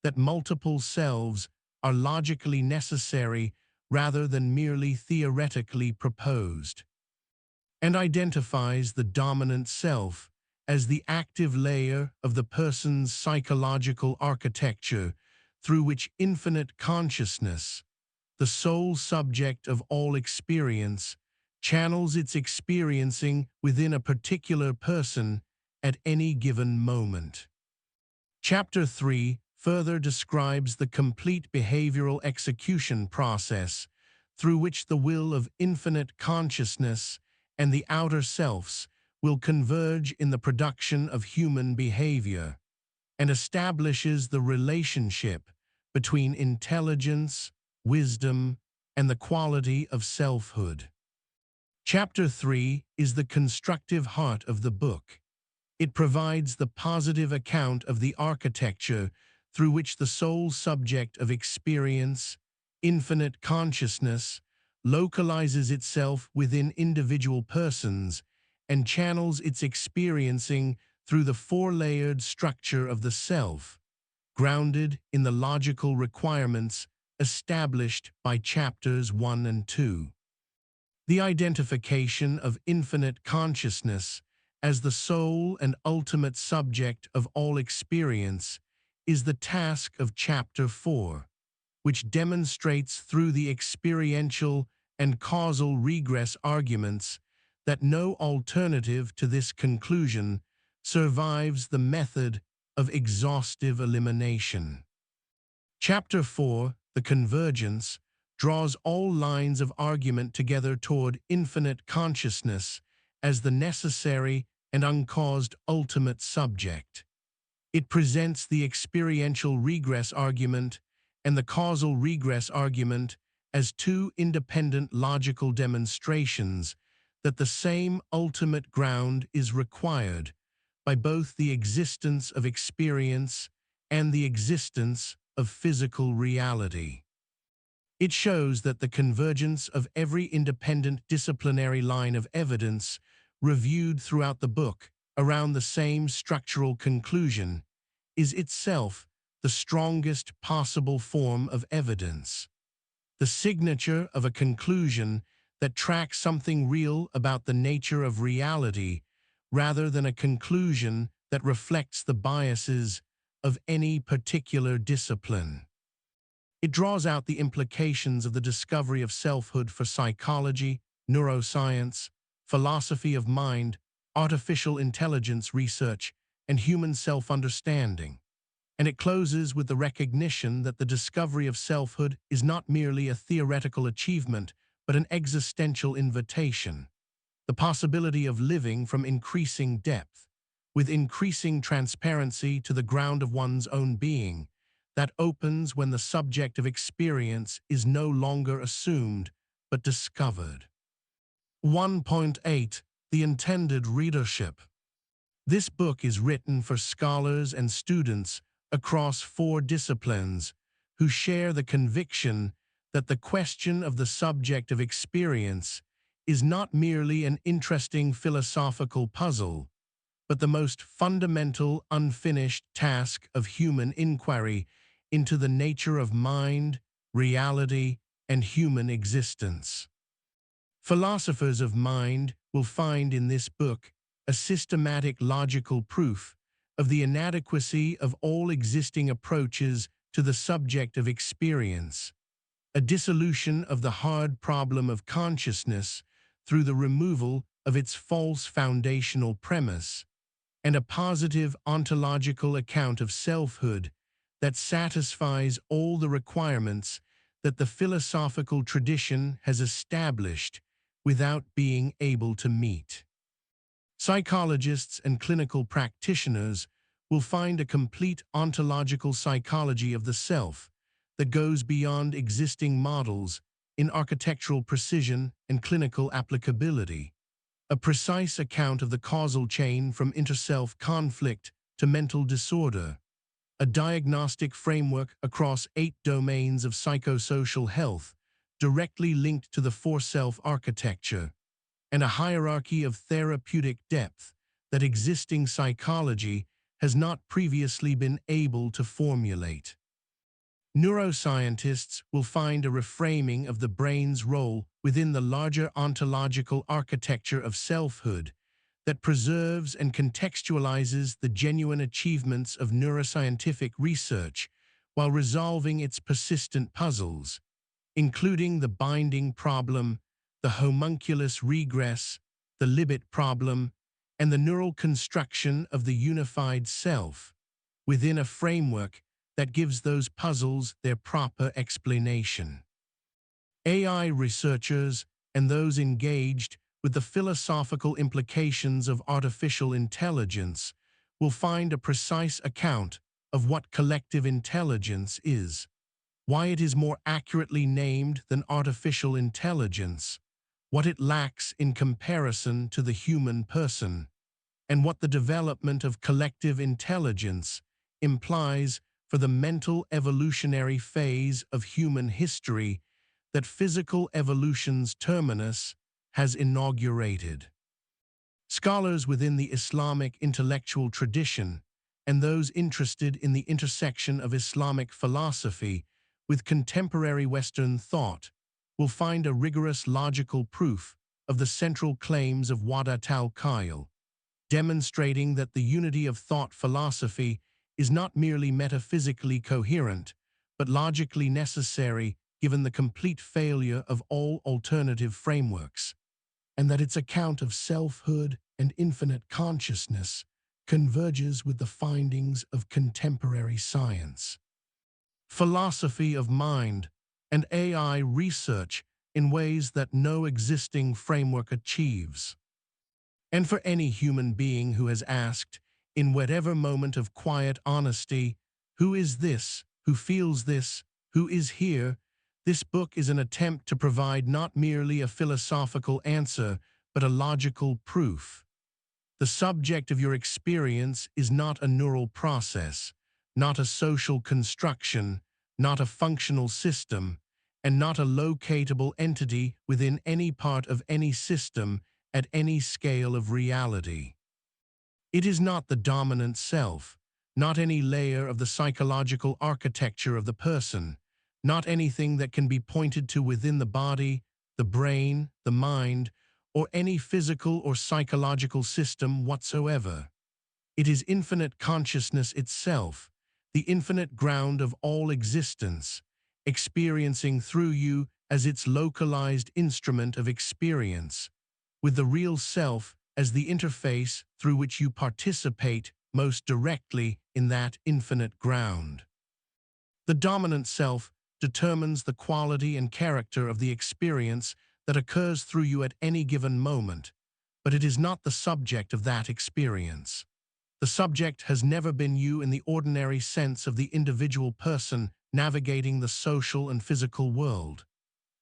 that multiple selves are logically necessary rather than merely theoretically proposed, and identifies the dominant self as the active layer of the person's psychological architecture through which infinite consciousness, the sole subject of all experience, channels its experiencing within a particular person at any given moment. Chapter 3 further describes the complete behavioral execution process through which the will of infinite consciousness and the outer selves will converge in the production of human behavior, and establishes the relationship between intelligence, wisdom, and the quality of selfhood. Chapter 3 is the constructive heart of the book. It provides the positive account of the architecture through which the sole subject of experience, infinite consciousness, localizes itself within individual persons and channels its experiencing through the four-layered structure of the self, grounded in the logical requirements established by chapters 1 and 2. The identification of infinite consciousness as the sole and ultimate subject of all experience is the task of Chapter 4, which demonstrates through the experiential and causal regress arguments that no alternative to this conclusion survives the method of exhaustive elimination. Chapter 4, The Convergence, draws all lines of argument together toward infinite consciousness as the necessary and uncaused ultimate subject. It presents the experiential regress argument and the causal regress argument as two independent logical demonstrations that the same ultimate ground is required by both the existence of experience and the existence of physical reality. It shows that the convergence of every independent disciplinary line of evidence reviewed throughout the book around the same structural conclusion is itself the strongest possible form of evidence. The signature of a conclusion that tracks something real about the nature of reality rather than a conclusion that reflects the biases of any particular discipline. It draws out the implications of the discovery of selfhood for psychology, neuroscience, philosophy of mind, artificial intelligence research, and human self-understanding. And it closes with the recognition that the discovery of selfhood is not merely a theoretical achievement, but an existential invitation. The possibility of living from increasing depth, with increasing transparency to the ground of one's own being, that opens when the subject of experience is no longer assumed, but discovered. 1.8. The intended readership. This book is written for scholars and students across 4 disciplines who share the conviction that the question of the subject of experience is not merely an interesting philosophical puzzle, but the most fundamental unfinished task of human inquiry into the nature of mind, reality, and human existence. Philosophers of mind will find in this book a systematic logical proof of the inadequacy of all existing approaches to the subject of experience, a dissolution of the hard problem of consciousness through the removal of its false foundational premise, and a positive ontological account of selfhood that satisfies all the requirements that the philosophical tradition has established without being able to meet. Psychologists and clinical practitioners will find a complete ontological psychology of the self that goes beyond existing models in architectural precision and clinical applicability, a precise account of the causal chain from interself conflict to mental disorder, a diagnostic framework across 8 domains of psychosocial health directly linked to the 4-self architecture, and a hierarchy of therapeutic depth that existing psychology has not previously been able to formulate. Neuroscientists will find a reframing of the brain's role within the larger ontological architecture of selfhood that preserves and contextualizes the genuine achievements of neuroscientific research while resolving its persistent puzzles, including the binding problem, the homunculus regress, the limit problem, and the neural construction of the unified self, within a framework that gives those puzzles their proper explanation. AI researchers and those engaged with the philosophical implications of artificial intelligence will find a precise account of what collective intelligence is, why it is more accurately named than artificial intelligence, what it lacks in comparison to the human person, and what the development of collective intelligence implies for the mental evolutionary phase of human history that physical evolution's terminus has inaugurated. Scholars within the Islamic intellectual tradition and those interested in the intersection of Islamic philosophy with contemporary Western thought will find a rigorous logical proof of the central claims of Wadat al-Khail, demonstrating that the unity of thought philosophy is not merely metaphysically coherent, but logically necessary given the complete failure of all alternative frameworks, and that its account of selfhood and infinite consciousness converges with the findings of contemporary science, philosophy of mind, and AI research in ways that no existing framework achieves. And for any human being who has asked, in whatever moment of quiet honesty, who is this, who feels this, who is here, this book is an attempt to provide not merely a philosophical answer, but a logical proof. The subject of your experience is not a neural process, not a social construction, not a functional system, and not a locatable entity within any part of any system at any scale of reality. It is not the dominant self, not any layer of the psychological architecture of the person, not anything that can be pointed to within the body, the brain, the mind, or any physical or psychological system whatsoever. It is infinite consciousness itself, the infinite ground of all existence, experiencing through you as its localized instrument of experience, with the real self as the interface through which you participate most directly in that infinite ground. The dominant self determines the quality and character of the experience that occurs through you at any given moment, but it is not the subject of that experience. The subject has never been you in the ordinary sense of the individual person navigating the social and physical world.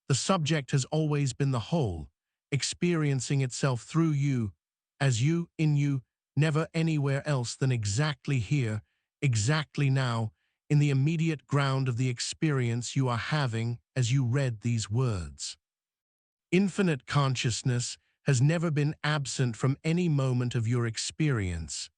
The subject has always been the whole, experiencing itself through you, as you, in you, never anywhere else than exactly here, exactly now, in the immediate ground of the experience you are having as you read these words. Infinite consciousness has never been absent from any moment of your experience.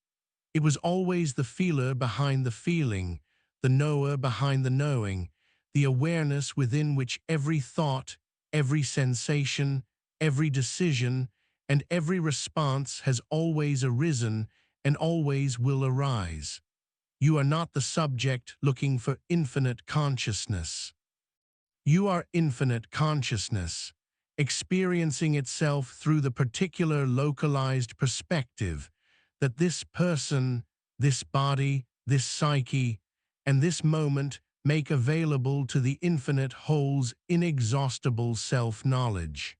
It was always the feeler behind the feeling, the knower behind the knowing, the awareness within which every thought, every sensation, every decision, and every response has always arisen and always will arise. You are not the subject looking for infinite consciousness. You are infinite consciousness, experiencing itself through the particular localized perspective that this person, this body, this psyche, and this moment make available to the infinite whole's inexhaustible self-knowledge.